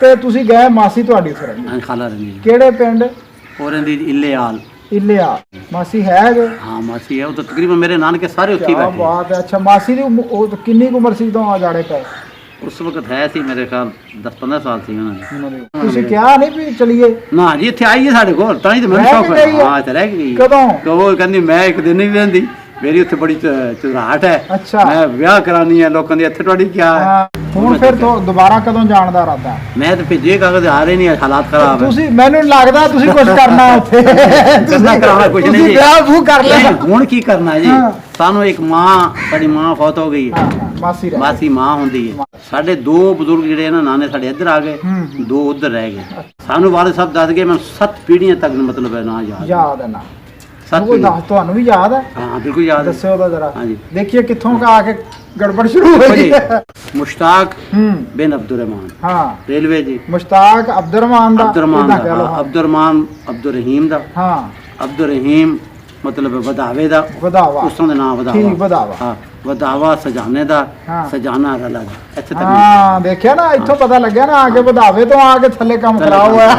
ਤੇ ਤੁਸੀਂ ਗਏ ਮਾਸੀ ਤੁਹਾਡੀ ਉੱਥੇ ਰਹਿੰਦੀ? ਹਾਂ ਖਾਲਾ ਰਹਿੰਦੀ ਕਿਹੜੇ ਪਿੰਡ? ਉਹ ਰਹਿੰਦੀ ਇਲੇਆਲ। ਇਲਿਆ ਮਾਸੀ ਹੈ ਜੋ? ਹਾਂ ਮਾਸੀ ਹੈ, ਉਹ ਤਾਂ ਤਕਰੀਬਨ ਮੇਰੇ ਨਾਨਕੇ ਸਾਰੇ ਉੱਥੇ ਹੀ ਕਿਆ ਬੈਠੇ। ਬਾਤ ਹੈ। ਅੱਛਾ ਮਾਸੀ ਦੀ ਉਹ ਕਿੰਨੀ ਕੁ ਉਮਰ ਸੀ ਜਦੋਂ ਆ ਜਾੜੇ ਪਏ? ਉਸ ਵਕਤ ਹੈ ਸੀ ਮੇਰੇ ਖਿਆਲ 10-15 ਸਾਲ ਸੀ ਉਹਨਾਂ ਦੀ। ਤੁਸੀਂ ਕਿਹਾ ਨਹੀਂ ਵੀ ਚਲੀਏ? ਨਾ ਜੀ ਇੱਥੇ ਆਈਏ ਸਾਡੇ ਕੋਲ, ਤਾਂ ਹੀ ਤਾਂ ਮੈਨੂੰ ਸ਼ੌਕ ਹੈ। ਹਾਂ ਇੱਥੇ ਰਹਿ ਗਈ। ਕਦੋਂ? ਉਹ ਕਹਿੰਦੀ ਮੈਂ ਇੱਕ ਦਿਨ ਨਹੀਂ ਰਹਿੰਦੀ, ਮੇਰੀ ਉੱਥੇ ਬੜੀ ਝੁਰਾਹਟ ਹੈ। ਅੱਛਾ। ਮੈਂ ਵਿਆਹ ਕਰਾਨੀ ਹੈ ਲੋਕਾਂ ਦੀ, ਇੱਥੇ ਤੁਹਾਡੀ ਕੀ ਹੈ? ਹੁਣ ਫਿਰ ਦੁਬਾਰਾ ਕਦੋਂ ਜਾਣ ਦਾ ਇਰਾਦਾ? ਮੈਂ ਤਾਂ ਭੇਜੇ ਕਾਗਜ਼ ਆ ਰਹੇ ਨਹੀਂ, ਹਾਲਾਤ ਖਰਾਬ ਹੈ। ਤੁਸੀਂ ਮੈਨੂੰ ਲੱਗਦਾ ਤੁਸੀਂ ਕੁਝ ਕਰਨਾ ਉੱਥੇ। ਕਰਨਾ ਕਰਾਉਣਾ ਕੁਝ ਨਹੀਂ ਜੀ, ਵਿਆਹ ਵੂ ਕਰ ਲਿਆ। ਹੁਣ ਕੀ ਕਰਨਾ ਜੀ? ਸਾਨੂੰ ਇੱਕ ਮਾਂ, ਸਾਡੀ ਮਾਂ ਫੌਤ ਹੋ ਗਈ ਹੈ, ਮਾਸੀ ਮਾਂ ਹੁੰਦੀ ਹੈ। ਸਾਡੇ ਦੋ ਬਜ਼ੁਰਗ ਜਿਹੜੇ ਨਾ ਨਾਨੇ ਸਾਡੇ ਇੱਧਰ ਆ ਗਏ, ਦੋ ਉੱਧਰ ਰਹਿ ਗਏ। ਸਾਨੂੰ ਵਾਲੇ ਸਾਹਿਬ ਦੱਸ ਗਏ, ਮੈਨੂੰ 7 ਪੀੜ੍ਹੀਆਂ ਤੱਕ ਮਤਲਬ ਹੈ ਨਾ ਯਾਦ ਹੈ ਨਾ। ਤੁਹਾਨੂੰ ਵੀ ਯਾਦ ਹੈ? ਹਾਂ ਬਿਲਕੁਲ ਯਾਦ ਹੈ। ਦੱਸਿਓ ਤਾਂ ਜ਼ਰਾ। ਹਾਂਜੀ ਦੇਖੀਏ ਕਿੱਥੋਂ ਆ ਕੇ ਗੜਬੜ ਸ਼ੁਰੂ ਹੋਈ। ਮੁਸ਼ਤਾਕ ਬਿਨ ਅਬਦੁਰਰਹਿਮਾਨ। ਹਾਂ ਰੇਲਵੇ ਜੀ। ਮੁਸ਼ਤਾਕ ਅਬਦੁਰਰਹਿਮਾਨ ਦਾ। ਅਬਦੁਰਰਹਿਮਾਨ ਅਬਦੁਰਰਹੀਮ ਦਾ। ਹਾਂ ਅਬਦੁਰਰਹੀਮ ਮਤਲਬ ਵਧਾਵੇ ਦਾ। ਵਧਾਵਾ ਉਸ ਦਾ ਨਾਮ ਵਧਾਵਾ। ਠੀਕ ਵਧਾਵਾ। ਹਾਂ ਵਧਾਵਾ ਸਜਾਨੇ ਦਾ, ਸਜਾਨਾ ਰਲਾ ਦਾ। ਇੱਥੇ ਤੱਕ ਹਾਂ ਦੇਖਿਆ ਨਾ, ਇੱਥੋਂ ਪਤਾ ਲੱਗਿਆ ਨਾ, ਆ ਕੇ ਵਧਾਵੇ ਤੋਂ ਆ ਕੇ ਥੱਲੇ ਕੰਮ ਖਰਾਬ ਹੋਇਆ।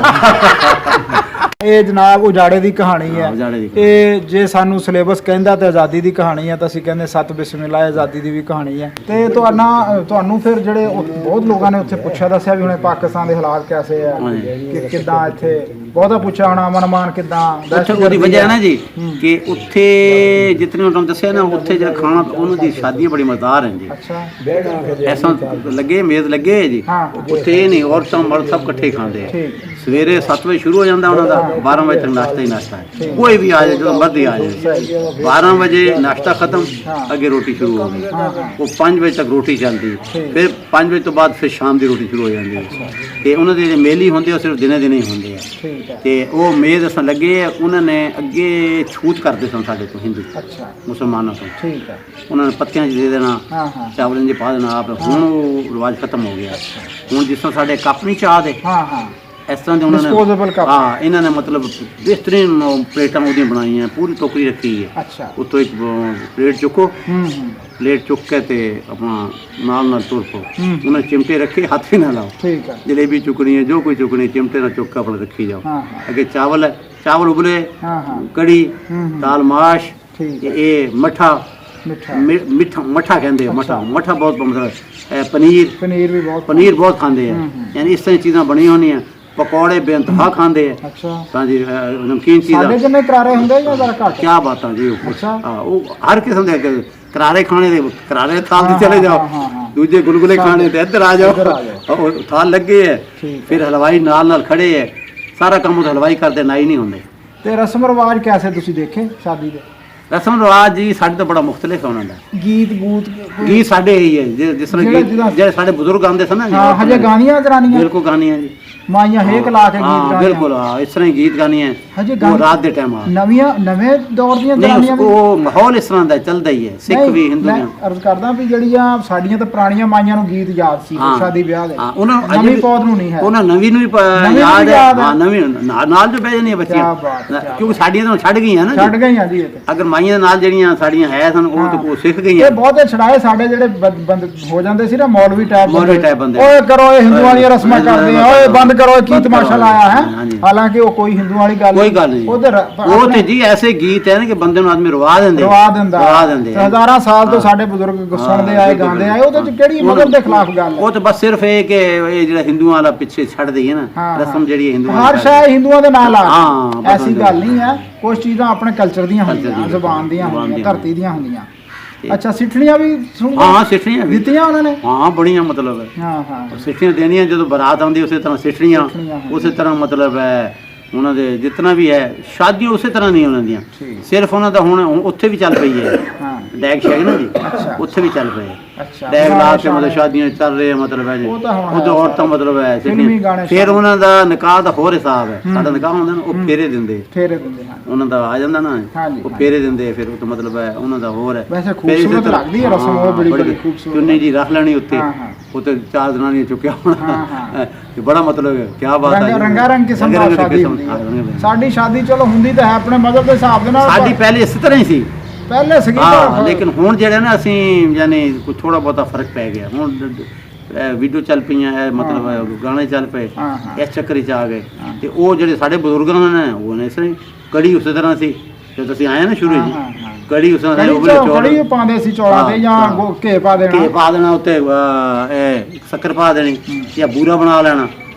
ਇਹ ਜਨਾਬ ਉਜਾੜੇ ਦੀ ਕਹਾਣੀ ਹੈ। ਇਹ ਜੇ ਸਾਨੂੰ ਸਿਲੇਬਸ ਕਹਿੰਦਾ ਤੇ ਆਜ਼ਾਦੀ ਦੀ ਕਹਾਣੀ ਹੈ, ਤਾਂ ਅਸੀਂ ਕਹਿੰਦੇ ਸਤ ਬਿਸਮਿਲ੍ਲਾ ਆਜ਼ਾਦੀ ਦੀ ਵੀ ਕਹਾਣੀ ਹੈ। ਤੇ ਤੁਹਾਨੂੰ ਫਿਰ ਜਿਹੜੇ ਬਹੁਤ ਲੋਕਾਂ ਨੇ ਉੱਥੇ ਪੁੱਛਿਆ, ਦੱਸਿਆ ਵੀ ਹੁਣੇ ਪਾਕਿਸਤਾਨ ਦੇ ਹਾਲਾਤ ਕੈਸੇ ਆ, ਕਿ ਕਿੱਦਾਂ ਇੱਥੇ ਬਹੁਤਾ ਪੁੱਛਿਆ ਹੋਣਾ, ਅਮਨ ਅਮਾਨ ਕਿੱਦਾਂ? ਉਹਦੀ ਵਜ੍ਹਾ ਹੈ ਨਾ ਜੀ ਕਿ ਉੱਥੇ ਜਿਤਨੇ ਤੁਹਾਨੂੰ ਦੱਸਿਆ ਨਾ, ਉੱਥੇ ਜਿਹੜਾ ਖਾਣਾ ਉਹਨਾਂ ਦੀ ਸ਼ਾਦੀਆਂ ਬੜੀ ਮਜ਼ੇਦਾਰ ਹਨ ਜੀ। ਅੱਛਾ ਐਸਾ ਲੱਗੇ ਮੇਜ਼ ਲੱਗੇ ਜੀ, ਉੱਥੇ ਇਹ ਨਹੀਂ ਔਰਤਾਂ ਮਰਦ ਸਭ ਇਕੱਠੇ ਖਾਂਦੇ ਆ। ਸਵੇਰੇ 7 ਵਜੇ ਸ਼ੁਰੂ ਹੋ ਜਾਂਦਾ ਉਹਨਾਂ ਦਾ, 12 ਵਜੇ ਤੱਕ ਨਾਸ਼ਤਾ ਹੀ ਨਾਸ਼ਤਾ ਹੈ। ਕੋਈ ਵੀ ਆ ਜਾਏ, ਜਦੋਂ ਮਰਜ਼ੀ ਆ ਜਾਏ। 12 ਵਜੇ ਨਾਸ਼ਤਾ ਖਤਮ, ਅੱਗੇ ਰੋਟੀ ਸ਼ੁਰੂ ਹੋ ਗਈ। ਉਹ 5 ਵਜੇ ਤੱਕ ਰੋਟੀ ਚੱਲਦੀ, ਫਿਰ 5 ਵਜੇ ਤੋਂ ਬਾਅਦ ਫਿਰ ਸ਼ਾਮ ਦੀ ਰੋਟੀ ਸ਼ੁਰੂ ਹੋ ਜਾਂਦੀ ਹੈ। ਤੇ ਉਹਨਾਂ ਦੇ ਜਿਹੜੇ ਮੇਲੀ ਹੁੰਦੇ ਉਹ ਸਿਰਫ ਦਿਨੇ ਦਿਨੇ ਹੀ ਹੁੰਦੇ ਆ। ਤੇ ਉਹ ਮੇਜ਼ ਅਸਾਂ ਲੱਗੇ, ਉਹਨਾਂ ਨੇ ਅੱਗੇ ਛੂਤ ਕਰਦੇ ਸਨ ਸਾਡੇ ਤੋਂ ਹਿੰਦੂ ਮੁਸਲਮਾਨਾਂ ਤੋਂ। ਉਹਨਾਂ ਨੇ ਪੱਤਿਆਂ 'ਚ ਦੇ ਦੇਣਾ, ਚਾਵਲਾਂ 'ਚ ਪਾ ਦੇਣਾ ਆਪ। ਹੁਣ ਉਹ ਰਿਵਾਜ ਖਤਮ ਹੋ ਗਿਆ। ਹੁਣ ਜਿਸ ਤਰ੍ਹਾਂ ਸਾਡੇ ਕੱਪ ਨਹੀਂ ਚਾਹ ਦੇ, ਇਸ ਤਰ੍ਹਾਂ ਦੇ ਉਹਨਾਂ ਨੇ ਇਹਨਾਂ ਨੇ ਮਤਲਬ ਬਿਹਤਰੀਨ ਪਲੇਟਾਂ ਉਹਦੀਆਂ ਬਣਾਈਆਂ, ਪੂਰੀ ਟੋਕਰੀ ਰੱਖੀ ਹੈ। ਉੱਤੋਂ ਇੱਕ ਪਲੇਟ ਚੁੱਕੋ, ਪਲੇਟ ਚੁੱਕ ਕੇ ਤੇ ਆਪਣਾ ਨਾਲ ਤੁਰ ਪੋ। ਉਹਨਾਂ ਚਿਮਟੇ ਰੱਖੇ, ਹੱਥ ਹੀ ਨਾ ਲਾਓ। ਜਲੇਬੀ ਚੁੱਕਣੀ ਹੈ, ਜੋ ਕੋਈ ਚੁੱਕਣੀ, ਚਿਮਟੇ ਨਾਲ ਚੁੱਕ ਕੇ ਆਪਣਾ ਰੱਖੀ ਜਾਓ। ਅੱਗੇ ਚਾਵਲ ਹੈ, ਚਾਵਲ ਉਬਲੇ, ਕੜੀ, ਦਾਲ ਮਾਸ਼, ਇਹ ਮੱਠਾ, ਮੱਠਾ ਕਹਿੰਦੇ ਆ। ਮੱਠਾ ਬਹੁਤ ਮਤਲਬ ਪਨੀਰ ਬਹੁਤ ਖਾਂਦੇ ਆ। ਯਾਨੀ ਇਸ ਤਰ੍ਹਾਂ ਚੀਜ਼ਾਂ ਬਣੀਆਂ ਹੋਣੀਆਂ। ਪਕੌੜੇ ਬੇਇੰਤਹਾ ਖਾਂਦੇ ਆ। ਹਾਂਜੀ ਨਮਕੀਨ ਚੀਜ਼ਾਂ। ਸਾਡੇ ਜਿੰਨੇ ਕਰਾਰੇ ਹੁੰਦੇ ਜਾਂ ਜ਼ਰਾ ਘੱਟ? ਕੀ ਬਾਤਾਂ ਜੀ। ਉਹ ਹਰ ਕਿਸਮ ਦੇ ਕਰਾਰੇ ਖਾਣੇ ਦੇ ਕਰਾਰੇ ਥਾਲ ਤੇ ਚਲੇ ਜਾਓ, ਦੂਜੇ ਗੁਲਗੁਲੇ ਖਾਣੇ ਤੇ ਇੱਧਰ ਆ ਜਾਓ। ਥਾਲ ਲੱਗੇ ਹੈ, ਫਿਰ ਹਲਵਾਈ ਨਾਲ ਖੜੇ ਹੈ, ਸਾਰਾ ਕੰਮ ਉਹ ਹਲਵਾਈ ਕਰਦੇ, ਨਾਈ ਨਹੀਂ ਹੁੰਦੇ। ਤੇ ਰਸਮ ਰਿਵਾਜ ਕੈਸੇ ਤੁਸੀਂ ਦੇਖੇ ਸ਼ਾਦੀ ਦੇ? ਰਸਮ ਰਿਵਾਜ ਜੀ ਸਾਡੇ ਤੋਂ ਬੜਾ ਮੁਖਤਲਿਫ ਉਹਨਾਂ ਦਾ। ਗੀਤ ਸਾਡੇ ਇਹੀ ਹੈ, ਜਿਸ ਤਰ੍ਹਾਂ ਜਿਹੜੇ ਸਾਡੇ ਬਜ਼ੁਰਗ ਆਉਂਦੇ ਸਨ ਨਾ। ਹਜੇ ਗਾਣੀਆਂ ਕਰਾਣੀਆਂ? ਬਿਲਕੁਲ ਗਾਣੀਆਂ ਜੀ, ਮਾਈਆਂ ਹੇਕ ਲਾ ਕੇ ਗੀਤ ਗਾਣੀਆਂ। ਬਿਲਕੁਲ ਇਸ ਤਰ੍ਹਾਂ ਹੀ ਗੀਤ ਗਾਣੀਆਂ। ਉਹ ਰਾਤ ਦੇ ਟਾਈਮ ਆ ਨਵੇਂ ਦੌਰ ਦੀਆਂ ਗਾਣੀਆਂ। ਉਹ ਮਾਹੌਲ ਇਸ ਤਰ੍ਹਾਂ ਦਾ ਚੱਲਦਾ ਹੀ ਹੈ, ਸਿੱਖ ਵੀ ਹਿੰਦੂ ਵੀ। ਅਰਜ਼ ਕਰਦਾ ਵੀ ਜਿਹੜੀਆਂ ਸਾਡੀਆਂ ਤਾਂ ਪੁਰਾਣੀਆਂ ਮਾਈਆਂ ਨੂੰ ਗੀਤ ਯਾਦ ਸੀ ਸ਼ਾਦੀ ਵਿਆਹ ਦੇ, ਨਵੀਂ ਪੌਦ ਨੂੰ ਨਹੀਂ ਹੈ। ਉਹਨਾਂ ਨਵੀਂ ਨੂੰ ਵੀ ਯਾਦ ਹੈ। ਹਾਂ ਨਵੀਂ ਨਾਲ ਜੋ ਬਹਿ ਜਾਂਦੀਆਂ ਬੱਚੀਆਂ, ਕਿਉਂਕਿ ਸਾਡੀਆਂ ਤਾਂ ਛੱਡ ਗਈਆਂ ਨਾ। ਛੱਡ ਗਈਆਂ ਜੀ। ਅਗਰ ਮਾਈਆਂ ਦੇ ਨਾਲ ਜਿਹੜੀਆਂ ਸਾਡੀਆਂ ਹੈ ਸਨ, ਉਹ ਤਾਂ ਸਿੱਖ ਗਈਆਂ। ਇਹ ਬਹੁਤੇ ਛੜਾਏ ਸਾਡੇ ਜਿਹੜੇ ਬੰਦ ਹੋ ਜਾਂਦੇ ਸੀ ਨਾ, ਮੌਲਵੀ ਟਾਈਪ ਬੰਦੇ। ਓਏ ਕਰੋ, ਇਹ ਹਿੰਦੂਆਂ ਦੀਆਂ ਰਸਮਾਂ ਕਰਦੇ ਆ, ਓਏ ਬੰਦ ਕਰੋ, ਕੀ ਤਮਾਸ਼ਾ ਲਾਇਆ ਹੈ। ਹਾਲਾਂਕਿ ਉਹ ਕੋਈ ਹਿੰਦੂ ਵਾਲੀ ਗੱਲ ਨਹੀਂ। ਉਹ ਤੇ ਜੀ ਐਸੇ ਗੀਤ ਹੈ ਕਿ ਬੰਦੇ ਨੂੰ ਆਦਮੀ ਰਵਾ ਦਿੰਦੇ। ਹਜ਼ਾਰਾਂ ਸਾਲ ਤੋਂ ਸਾਡੇ ਬਜ਼ੁਰਗ ਸੁਣਦੇ ਆਏ, ਗਾਉਂਦੇ ਆਏ। ਉਹਦੇ ਚ ਕਿਹੜੀ ਮਜ਼ਹਬ ਦੇ ਖਿਲਾਫ ਗੱਲ ਹੈ? ਉਹ ਤਾਂ ਬਸ ਸਿਰਫ ਇਹ ਕਿ ਇਹ ਜਿਹੜਾ ਹਿੰਦੂਆਂ ਵਾਲਾ ਪਿੱਛੇ ਛੱਡ ਦਈਏ ਨਾ ਰਸਮ, ਜਿਹੜੀ ਹਿੰਦੂਆਂ ਹਰ ਸ਼ਾਇ ਹਿੰਦੂਆਂ ਦੇ ਨਾਲ ਆ। ਐਸੀ ਗੱਲ ਨਹੀਂ ਹੈ। ਕੁਝ ਚੀਜ਼ਾਂ ਆਪਣੇ ਕਲਚਰ ਦੀਆਂ ਹੁੰਦੀਆਂ, ਜ਼ੁਬਾਨ ਦੀਆਂ ਹੁੰਦੀਆਂ, ਧਰਤੀ ਦੀਆਂ ਹੁੰਦੀਆਂ। ਅੱਛਾ ਸਿੱਠਣੀਆਂ ਵੀ ਹਾਂ ਸਿੱਠਣੀਆਂ ਦਿੱਤੀਆਂ ਉਹਨਾਂ ਨੇ? ਹਾਂ ਬੜੀਆਂ ਮਤਲਬ ਹੈ ਸਿੱਠਣੀਆਂ ਦੇਣੀਆਂ। ਜਦੋਂ ਬਰਾਤ ਆਉਂਦੀ ਉਸੇ ਤਰ੍ਹਾਂ ਸਿੱਠਣੀਆਂ, ਉਸੇ ਤਰ੍ਹਾਂ ਮਤਲਬ ਹੈ ਉਹਨਾਂ ਦੇ ਜਿਤਨਾ ਵੀ ਹੈ। ਸ਼ਾਦੀਆਂ ਉਸੇ ਤਰ੍ਹਾਂ ਨਹੀਂ ਉਹਨਾਂ ਦੀਆਂ, ਸਿਰਫ ਉਹਨਾਂ ਦਾ ਹੁਣ ਉੱਥੇ ਵੀ ਚੱਲ ਪਈ ਹੈ ਡੈਗ ਸ਼ੈਗ ਨਾ ਜੀ, ਉੱਥੇ ਵੀ ਚੱਲ ਪਏ ਡੈਗ ਲਾ ਕੇ ਮਤਲਬ ਸ਼ਾਦੀਆਂ ਚੱਲ ਰਹੇ ਮਤਲਬ ਹੈ ਜੀ। ਉਹਦੇ ਔਰਤਾਂ ਮਤਲਬ ਹੈ। ਫਿਰ ਉਹਨਾਂ ਦਾ ਨਿਕਾਹ ਦਾ ਹੋਰ ਹਿਸਾਬ ਹੈ। ਸਾਡਾ ਨਿਕਾਹ ਹੁੰਦਾ ਨਾ, ਉਹ ਫੇਰੇ ਦਿੰਦੇ ਉਹਨਾਂ ਦਾ ਆ ਜਾਂਦਾ ਨਾ, ਉਹ ਫੇਰੇ ਦਿੰਦੇ। ਫਿਰ ਉਹ ਮਤਲਬ ਹੈ ਉਹਨਾਂ ਦਾ ਹੋਰ ਹੈ। ਚੁੰਨੀ ਜੀ ਰੱਖ ਲੈਣੀ ਉੱਤੇ, ਉੱਤੇ 4 ਦਿਨਾਂ ਦੀ ਚੁੱਕਿਆ ਹੋਣਾ। ਬੜਾ ਮਤਲਬ ਕਿਆ ਬਾਤ ਹੈ, ਰੰਗਾ ਰੰਗ ਕਿਸਮ ਦਾ ਸ਼ਾਦੀ ਹੁੰਦੀ ਹੈ। ਸਾਡੀ ਸ਼ਾਦੀ ਚਲੋ ਹੁੰਦੀ ਤਾਂ ਹੈ ਆਪਣੇ ਮਜ਼ਹਬ ਦੇ ਹਿਸਾਬ ਦੇ ਨਾਲ। ਸਾਡੀ ਪਹਿਲੇ ਇਸੇ ਤਰ੍ਹਾਂ ਹੀ ਸੀ ਪਹਿਲੇ ਸੀਗੀ, ਲੇਕਿਨ ਹੁਣ ਜਿਹੜੇ ਨਾ ਅਸੀਂ ਯਾਨੀ ਕੋਈ ਥੋੜਾ ਬਹੁਤਾ ਫਰਕ ਪੈ ਗਿਆ। ਹੁਣ ਵੀਡੀਓ ਚੱਲ ਪਈਆਂ, ਮਤਲਬ ਗਾਣੇ ਚੱਲ ਪਏ, ਇਸ ਚੱਕਰ 'ਚ ਆ ਗਏ। ਤੇ ਉਹ ਜਿਹੜੇ ਸਾਡੇ ਬਜ਼ੁਰਗਾਂ ਨੇ ਉਹ ਨੇ ਇਸ ਤਰ੍ਹਾਂ ਕੜੀ ਉਸੇ ਤਰ੍ਹਾਂ ਸੀ ਜਦੋਂ ਤੁਸੀਂ ਆਏ ਨਾ ਸ਼ੁਰੂ ਜੀ, ਕੜੀ ਉਸ ਤਰ੍ਹਾਂ ਉਬਲੇ ਚੌਲ ਕੜੀ ਪਾਉਂਦੇ ਸੀ ਚੌਲਾਂ ਤੇ ਜਾਂ ਘੇ ਪਾ ਦੇਣਾ, ਘੇ ਪਾ ਦੇਣਾ ਉੱਤੇ, ਇਹ ਸ਼ੱਕਰ ਪਾ ਦੇਣੀ ਜਾਂ ਬੂਰਾ ਬਣਾ ਲੈਣਾ,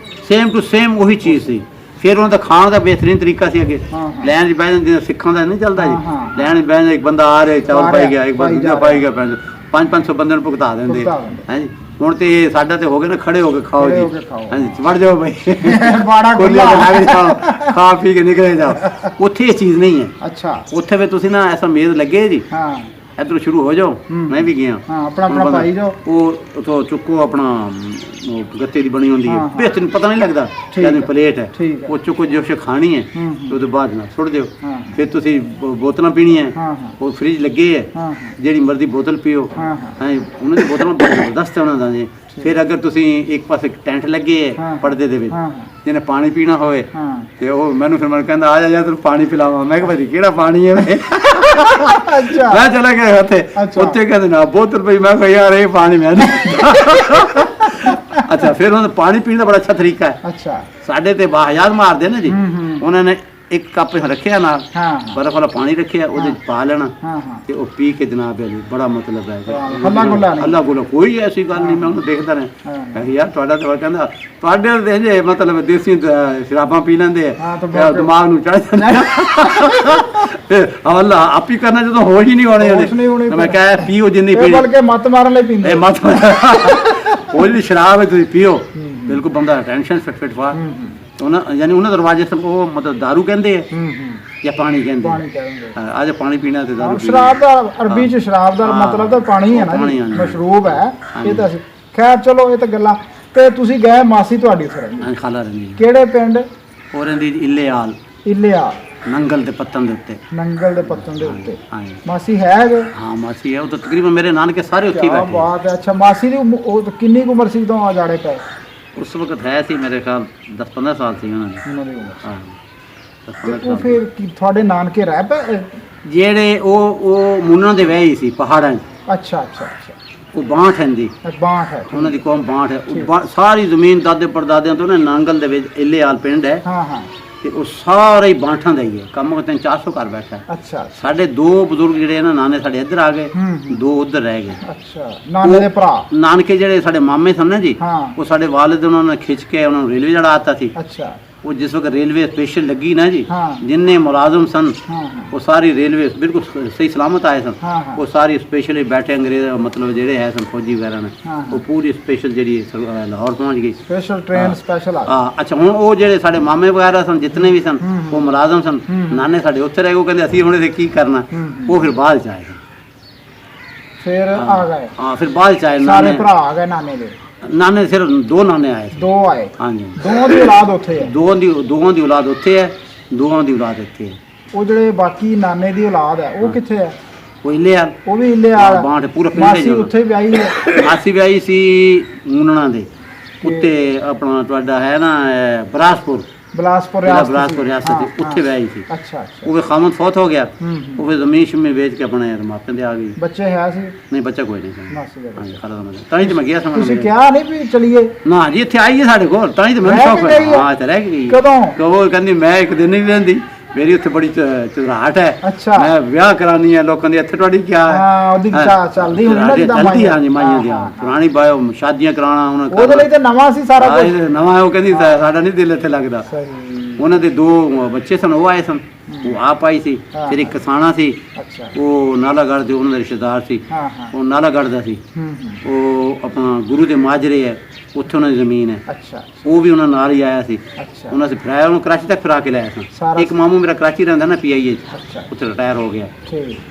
ਸੇਮ ਟੂ ਸੇਮ ਉਹੀ ਚੀਜ਼ ਸੀ। ਫਿਰ ਉਹਨਾਂ ਦਾ ਖਾਣ ਦਾ ਬਿਹਤਰੀਨ ਤਰੀਕਾ ਸੀ। ਅੱਗੇ ਲੈਣ 'ਚ ਬਹਿ ਜਾਂਦੇ, ਸਿੱਖਾਂ ਦਾ ਨਹੀਂ ਚੱਲਦਾ ਜੀ, ਲੈਣ 'ਚ ਬਹਿ ਜਾਂਦਾ, ਇੱਕ ਬੰਦਾ ਆ ਰਿਹਾ ਚਾਵਲ ਪਾਈ ਗਿਆ, ਇੱਕ ਬੰਦਾ ਪਾਈ ਗਿਆ, 500 ਬੰਦੇ ਨੂੰ ਭੁਗਤਾ ਦਿੰਦੇ ਹੈ ਜੀ। ਹੁਣ ਤੇ ਸਾਡਾ ਤੇ ਹੋ ਗਿਆ ਨਾ ਖੜੇ ਹੋ ਕੇ ਖਾਓ ਜੀ, ਹਾਂਜੀ ਵੜ ਜਾਓ ਬਈ ਖਾ ਪੀ ਕੇ ਨਿਕਲੇ ਜਾਓ। ਉੱਥੇ ਇਹ ਚੀਜ਼ ਨਹੀਂ ਹੈ। ਅੱਛਾ, ਉੱਥੇ ਵੀ ਤੁਸੀਂ ਨਾ ਐਸਾ ਮੇਜ਼ ਲੱਗੇ ਜੀ, ਇੱਧਰੋਂ ਸ਼ੁਰੂ ਹੋ ਜਾਓ, ਮੈਂ ਵੀ ਗਿਆ, ਆਪਣਾ ਪਾਈ ਜਾਓ, ਉਹ ਉਥੋਂ ਚੁੱਕੋ ਆਪਣਾ ਗੱਤੇ ਦੀ ਬਣੀ ਹੁੰਦੀ ਹੈ, ਬੇਹਤਰੀਨ ਪਤਾ ਨਹੀਂ ਲੱਗਦਾ ਕਹਿੰਦੇ ਪਲੇਟ ਹੈ, ਉਹ ਚੁੱਕੋ ਜੋ ਕੁਛ ਖਾਣੀ ਹੈ ਉਹਦੇ ਬਾਅਦ ਨਾਲ ਸੁੱਟ ਦਿਓ। ਫਿਰ ਤੁਸੀਂ ਬੋਤਲਾਂ ਪੀਣੀਆਂ, ਉਹ ਫ੍ਰਿਜ ਲੱਗੇ ਹੈ, ਜਿਹੜੀ ਮਰਜ਼ੀ ਬੋਤਲ ਪੀਓ, ਉਹਨਾਂ ਦੀ ਬੋਤਲਾਂ ਜ਼ਬਰਦਸਤ ਹੈ ਉਹਨਾਂ ਦਾ ਜੀ। ਫਿਰ ਅਗਰ ਤੁਸੀਂ ਇੱਕ ਪਾਸੇ ਟੈਂਟ ਲੱਗੇ ਹੈ ਪਰਦੇ ਦੇ ਵਿੱਚ, ਜਿਹਨੇ ਪਾਣੀ ਪੀਣਾ ਹੋਵੇ ਤੇ ਉਹ ਮੈਨੂੰ ਫਿਰ ਕਹਿੰਦਾ ਆ ਜਾ ਤੈਨੂੰ ਪਾਣੀ ਪਿਲਾਵਾਂ। ਮੈਂ ਕਿਹਾ ਭਾਜੀ ਕਿਹੜਾ ਪਾਣੀ ਹੈ? ਮੈਂ ਚਲਾ ਗਿਆ ਉੱਥੇ ਕਹਿੰਦੇ ਨਾ ਬੋਤਲ ਪਈ। ਮੈਂ ਕਿਹਾ ਯਾਰ ਇਹ ਪਾਣੀ ਮੈਂ ਅੱਛਾ, ਫਿਰ ਉਹਨਾਂ ਦਾ ਪਾਣੀ ਪੀਣ ਦਾ ਬੜਾ ਅੱਛਾ ਤਰੀਕਾ ਹੈ। ਅੱਛਾ, ਸਾਡੇ ਤੇ ਬਾਹਯਾਦ ਮਾਰਦੇ ਨਾ ਜੀ, ਉਹਨਾਂ ਨੇ ਇੱਕ ਕੱਪ ਰੱਖਿਆ ਨਾਲ ਬਰਫ ਵਾਲਾ ਪਾਣੀ ਰੱਖਿਆ, ਉਹਦੇ ਚ ਪਾ ਲੈਣਾ ਤੇ ਉਹ ਪੀ ਕੇ ਜਨਾਬ ਅਲੀ ਬੜਾ ਮਤਲਬ ਹੈ ਅੱਲਾ ਗੁਲਾ ਕੋਈ ਐਸੀ ਗੱਲ ਨਹੀਂ। ਮੈਂ ਉਹਨੂੰ ਦੇਖਦਾ ਰਿਹਾ ਯਾਰ ਤੁਹਾਡਾ ਤਾਂ ਕਹਿੰਦਾ ਤੁਹਾਡੇ ਦੇ ਜੇ ਮਤਲਬ ਦੇਸੀ ਸ਼ਰਾਬਾਂ ਪੀ ਲੈਂਦੇ ਆ, ਦਿਮਾਗ ਨੂੰ ਚੜ ਜਾਂਦਾ ਅੱਲਾ ਆਪੀ ਕਰਨਾ ਜਦੋਂ ਹੋਸ਼ ਹੀ ਨਹੀਂ ਹੋਣੇ। ਮੈਂ ਕਿਹਾ ਪੀਓ ਜਿੰਨੀ ਪੀਣੀ, ਬਲਕਿ ਮੱਤ ਮਾਰਨ ਲਈ ਪੀਂਦੇ, ਮੱਤ ਉਹ ਜਿਹੜੀ ਸ਼ਰਾਬ ਹੈ ਤੁਸੀਂ ਪੀਓ, ਬਿਲਕੁਲ ਬੰਦਾ ਟੈਨਸ਼ਨ ਫਿਟ ਫਾਰ ਉਹਨਾਂ ਯਾਨੀ ਉਹਨਾਂ ਦਰਵਾਜ਼ੇ ਤੋਂ ਉਹ ਮਤਲਬ ਦਾਰੂ ਕਹਿੰਦੇ ਆ ਜਾਂ ਪਾਣੀ ਕਹਿੰਦੇ ਆ। ਅੱਜ ਪਾਣੀ ਪੀਣਾ ਤੇ ਦਾਰੂ, ਸ਼ਰਾਬ ਦਾ ਅਰਬੀ ਚ ਸ਼ਰਾਬ ਦਾ ਮਤਲਬ ਤਾਂ ਪਾਣੀ ਹੈ ਨਾ, ਮਸ਼ਰੂਬ ਹੈ ਇਹ ਤਾਂ। ਖੈਰ ਚਲੋ ਇਹ ਤਾਂ ਗੱਲਾਂ। ਤੇ ਤੁਸੀਂ ਗਏ, ਮਾਸੀ ਤੁਹਾਡੀ ਉੱਥੇ ਰਹਿੰਦੀ? ਖਾਲਾ ਰਹਿੰਦੀ। ਕਿਹੜੇ ਪਿੰਡ? ਉਹ ਰਹਿੰਦੀ ਇਲੇਆਲ। ਇਲੇਆਲ, ਨੰਗਲ ਦੇ ਪੱਤਨ ਦੇ ਉੱਤੇ। ਨੰਗਲ ਦੇ ਪੱਤਨ ਦੇ ਉੱਤੇ ਮਾਸੀ ਹੈ? ਹਾਂ ਮਾਸੀ ਹੈ, ਉਹ ਤਾਂ ਤਕਰੀਬਨ ਮੇਰੇ ਨਾਨਕੇ ਸਾਰੇ ਉੱਥੇ ਬੈਠੇ। ਬਾਤ ਹੈ। ਅੱਛਾ, ਮਾਸੀ ਦੀ ਉਹ ਕਿੰਨੀ ਕੁ ਉਮਰ ਸੀ ਜਦੋਂ ਆ ਜਾੜੇ ਪਏ? ਉਸ ਵਕਤ ਹੈ ਸੀ ਮੇਰੇ ਖਿਆਲ 10-15 ਸਾਲ ਸੀ ਉਹਨਾਂ ਦੀ। ਉਹ ਫਿਰ ਤੁਹਾਡੇ ਨਾਨਕੇ ਰਹਿ ਪਏ ਜਿਹੜੇ ਉਹ ਮੁੰਨਾਂ ਦੇ ਵਿਆਹੀ ਸੀ ਪਹਾੜਾਂ 'ਚ। ਅੱਛਾ ਅੱਛਾ ਅੱਛਾ, ਉਹ ਬਾਂਠ ਹੁੰਦੀ, ਬਾਂਠ ਹੈ ਉਹਨਾਂ ਦੀ ਕੌਮ ਬਾਂਠ ਹੈ। ਸਾਰੀ ਜ਼ਮੀਨ ਦਾਦੇ ਪੜਦਾਦਿਆਂ ਤੋਂ ਨਾ ਨਾਂਗਲ ਦੇ ਵਿੱਚ ਇਲੇਆਲ ਪਿੰਡ ਹੈ। ਹਾਂ ਹਾਂ, ਤੇ ਉਹ ਸਾਰੇ ਹੀ ਬਾਂਠਾਂ ਦਾ ਹੀ ਹੈ। ਕੰਮ ਕੋ 300-400 ਘਰ ਬੈਠਾ। ਅੱਛਾ, ਸਾਡੇ ਦੋ ਬਜ਼ੁਰਗ ਜਿਹੜੇ ਨਾ ਨਾਨੇ ਸਾਡੇ ਇੱਧਰ ਆ ਗਏ, ਦੋ ਉੱਧਰ ਰਹਿ ਗਏ। ਅੱਛਾ, ਨਾਨੇ ਦੇ ਭਰਾ ਨਾਨਕੇ ਜਿਹੜੇ ਸਾਡੇ ਮਾਮੇ ਸਨ ਨਾ ਜੀ, ਉਹ ਸਾਡੇ ਵਾਲਿਦ ਉਹਨਾਂ ਨੇ ਖਿੱਚ ਕੇ ਉਹਨਾਂ ਨੂੰ ਰੇਲਵੇ ਜਿਹੜਾ ਆਤਾ ਸੀ। ਅੱਛਾ, ਉਹ ਜਿਸ ਵਕਤ ਰੇਲਵੇ ਸਪੈਸ਼ਲ ਲੱਗੀ ਨਾ ਜੀ, ਜਿੰਨੇ ਮੁਲਾਜ਼ਮ ਸਨ ਉਹ ਸਾਰੀ ਰੇਲਵੇ ਬਿਲਕੁਲ ਸਹੀ ਸਲਾਮਤ ਆਏ ਸਨ। ਉਹ ਸਾਰੀ ਸਪੈਸ਼ਲ ਬੈਠੇ ਅੰਗਰੇਜ਼ ਮਤਲਬ ਜਿਹੜੇ ਹੈ ਸਨ ਫੌਜੀ ਵਗੈਰਾ ਨੇ, ਉਹ ਪੂਰੀ ਸਪੈਸ਼ਲ ਜਿਹੜੀ ਲਾਹੌਰ ਪਹੁੰਚ ਗਈ, ਸਪੈਸ਼ਲ ਟ੍ਰੇਨ ਸਪੈਸ਼ਲ ਆ। ਅੱਛਾ, ਹੁਣ ਉਹ ਜਿਹੜੇ ਸਾਡੇ ਮਾਮੇ ਵਗੈਰਾ ਸਨ ਜਿਤਨੇ ਵੀ ਸਨ ਉਹ ਮੁਲਾਜ਼ਮ ਸਨ, ਨਾਨੇ ਸਾਡੇ ਉੱਥੇ ਰਹਿ ਗਏ। ਉਹ ਕਹਿੰਦੇ ਅਸੀਂ ਹੁਣ ਇਹਦੇ ਕੀ ਕਰਨਾ। ਉਹ ਫਿਰ ਬਾਅਦ ਚ ਆਏ, ਫਿਰ ਆ ਗਏ। ਫਿਰ ਬਾਅਦ ਚ ਆਏ ਸਾਰੇ ਭਰਾ ਆ ਗਏ ਨਾਨੇ ਦੇ। ਨਾਨੇ ਸਿਰਫ ਦੋ ਨਾਨੇ ਆਏ, ਦੋ ਆਏ। ਹਾਂਜੀ, ਦੋਵਾਂ ਦੀ ਔਲਾਦ ਉੱਥੇ ਹੈ। ਦੋਵਾਂ ਦੀ ਔਲਾਦ ਉੱਥੇ ਹੈ, ਦੋਵਾਂ ਦੀ ਔਲਾਦ ਇੱਥੇ ਹੈ। ਉਹ ਜਿਹੜੇ ਬਾਕੀ ਨਾਨੇ ਦੀ ਔਲਾਦ ਹੈ ਉਹ ਕਿੱਥੇ ਹੈ? ਉਹ ਇਲੇਆਲ, ਉਹ ਵੀ ਇਲੇਆਲ ਬਾਂਠ ਪੂਰਾ ਪਿੰਡ ਮਾਸੀ ਉੱਥੇ ਵਿਆਹੀ ਹੈ? ਮਾਸੀ ਵਿਆਹੀ ਸੀ ਮੁੰਨਣਾ ਦੇ ਉੱਤੇ, ਆਪਣਾ ਤੁਹਾਡਾ ਹੈ ਨਾ ਬਲਾਸਪੁਰ ਰਿਆਸਤ, ਉੱਥੇ ਵਿਆਹੀ ਸੀ। ਅੱਛਾ ਅੱਛਾ, ਉਹ ਖਾਮਦ ਫੌਤ ਹੋ ਗਿਆ, ਉਹ ਫਿਰ ਜ਼ਮੀਨ ਸ਼ਮੀ ਵੇਚ ਕੇ ਆਪਣੇ ਮਾਪਿਆਂ ਦੇ ਆ ਗਈ। ਬੱਚੇ ਹੈ ਸੀ? ਨਹੀਂ, ਬੱਚਾ ਕੋਈ ਨਹੀਂ ਸੀ। ਹਾਂਜੀ, ਖਾਲਾ ਦਾ ਮਤਲਬ ਤਾਂ ਹੀ ਤੇ ਮੈਂ ਗਿਆ ਸਮਝ। ਤੁਸੀਂ ਕਿਹਾ ਨਹੀਂ ਵੀ ਚਲੀਏ? ਨਾ ਜੀ, ਇੱਥੇ ਆਈਏ ਸਾਡੇ ਕੋਲ, ਤਾਂ ਹੀ ਤੇ ਮੈਨੂੰ ਸ਼ੌਕ ਹੈ। ਹਾਂ, ਤੇ ਰਹਿ ਗਈ। ਕਦੋਂ? ਉਹ ਕਹਿੰਦੀ ਮੈਂ ਇੱਕ ਦਿਨ ਨਹੀਂ ਰਹਿੰਦੀ, ਮੇਰੀ ਉੱਥੇ ਬੜੀ ਝੁਰਾਹਟ ਹੈ। ਅੱਛਾ, ਮੈਂ ਵਿਆਹ ਕਰਾਨੀ ਹੈ ਲੋਕਾਂ ਦੀ, ਇੱਥੇ ਤੁਹਾਡੀ ਕੀ ਹੈ? ਹਾਂ, ਉਹਦੀ ਚੱਲਦੀ ਹੋਣੀ ਨਾ ਜਿੱਦਾਂ ਮਾਈਆਂ। ਹਾਂਜੀ, ਮਾਈਆਂ ਦੀਆਂ ਪੁਰਾਣੀ ਬਾਇਓ ਸ਼ਾਦੀਆਂ ਕਰਾਉਣਾ ਉਹਨਾਂ ਕੋਲ, ਉਹਦੇ ਲਈ ਤਾਂ ਨਵਾਂ ਸੀ ਸਾਰਾ ਕੁਝ। ਨਵਾਂ ਉਹ ਕਹਿੰਦੀ ਸਾਡਾ ਨਹੀਂ ਦਿਲ ਇੱਥੇ ਲੱਗਦਾ। ਉਹਨਾਂ ਦੇ ਦੋ ਬੱਚੇ ਸਨ, ਉਹ ਆਏ ਸਨ, ਉਹ ਆਪ ਆਈ ਸੀ। ਫਿਰ ਇੱਕ ਕਿਸਾਨਾ ਸੀ, ਉਹ ਨਾਲਾਗੜ੍ਹ ਦੇ ਉਹਨਾਂ ਦੇ ਰਿਸ਼ਤੇਦਾਰ ਸੀ, ਉਹ ਨਾਲਾਗੜ੍ਹ ਦਾ ਸੀ। ਉਹ ਆਪਣਾ ਗੁਰੂ ਦੇ ਮਾਜਰੇ ਹੈ, ਉੱਥੇ ਉਹਨਾਂ ਦੀ ਜ਼ਮੀਨ ਹੈ। ਉਹ ਵੀ ਉਹਨਾਂ ਨਾਲ ਹੀ ਆਇਆ ਸੀ। ਉਹਨਾਂ ਸੇ ਫਿਰਾਇਆ, ਉਹਨੂੰ ਕਰਾਚੀ ਤੱਕ ਫਿਰਾ ਕੇ ਲਾਇਆ ਸੀ। ਇੱਕ ਮਾਮੂ ਮੇਰਾ ਕਰਾਚੀ ਰਹਿੰਦਾ ਨਾ PIA 'ਚ, ਉੱਥੇ ਰਿਟਾਇਰ ਹੋ ਗਿਆ।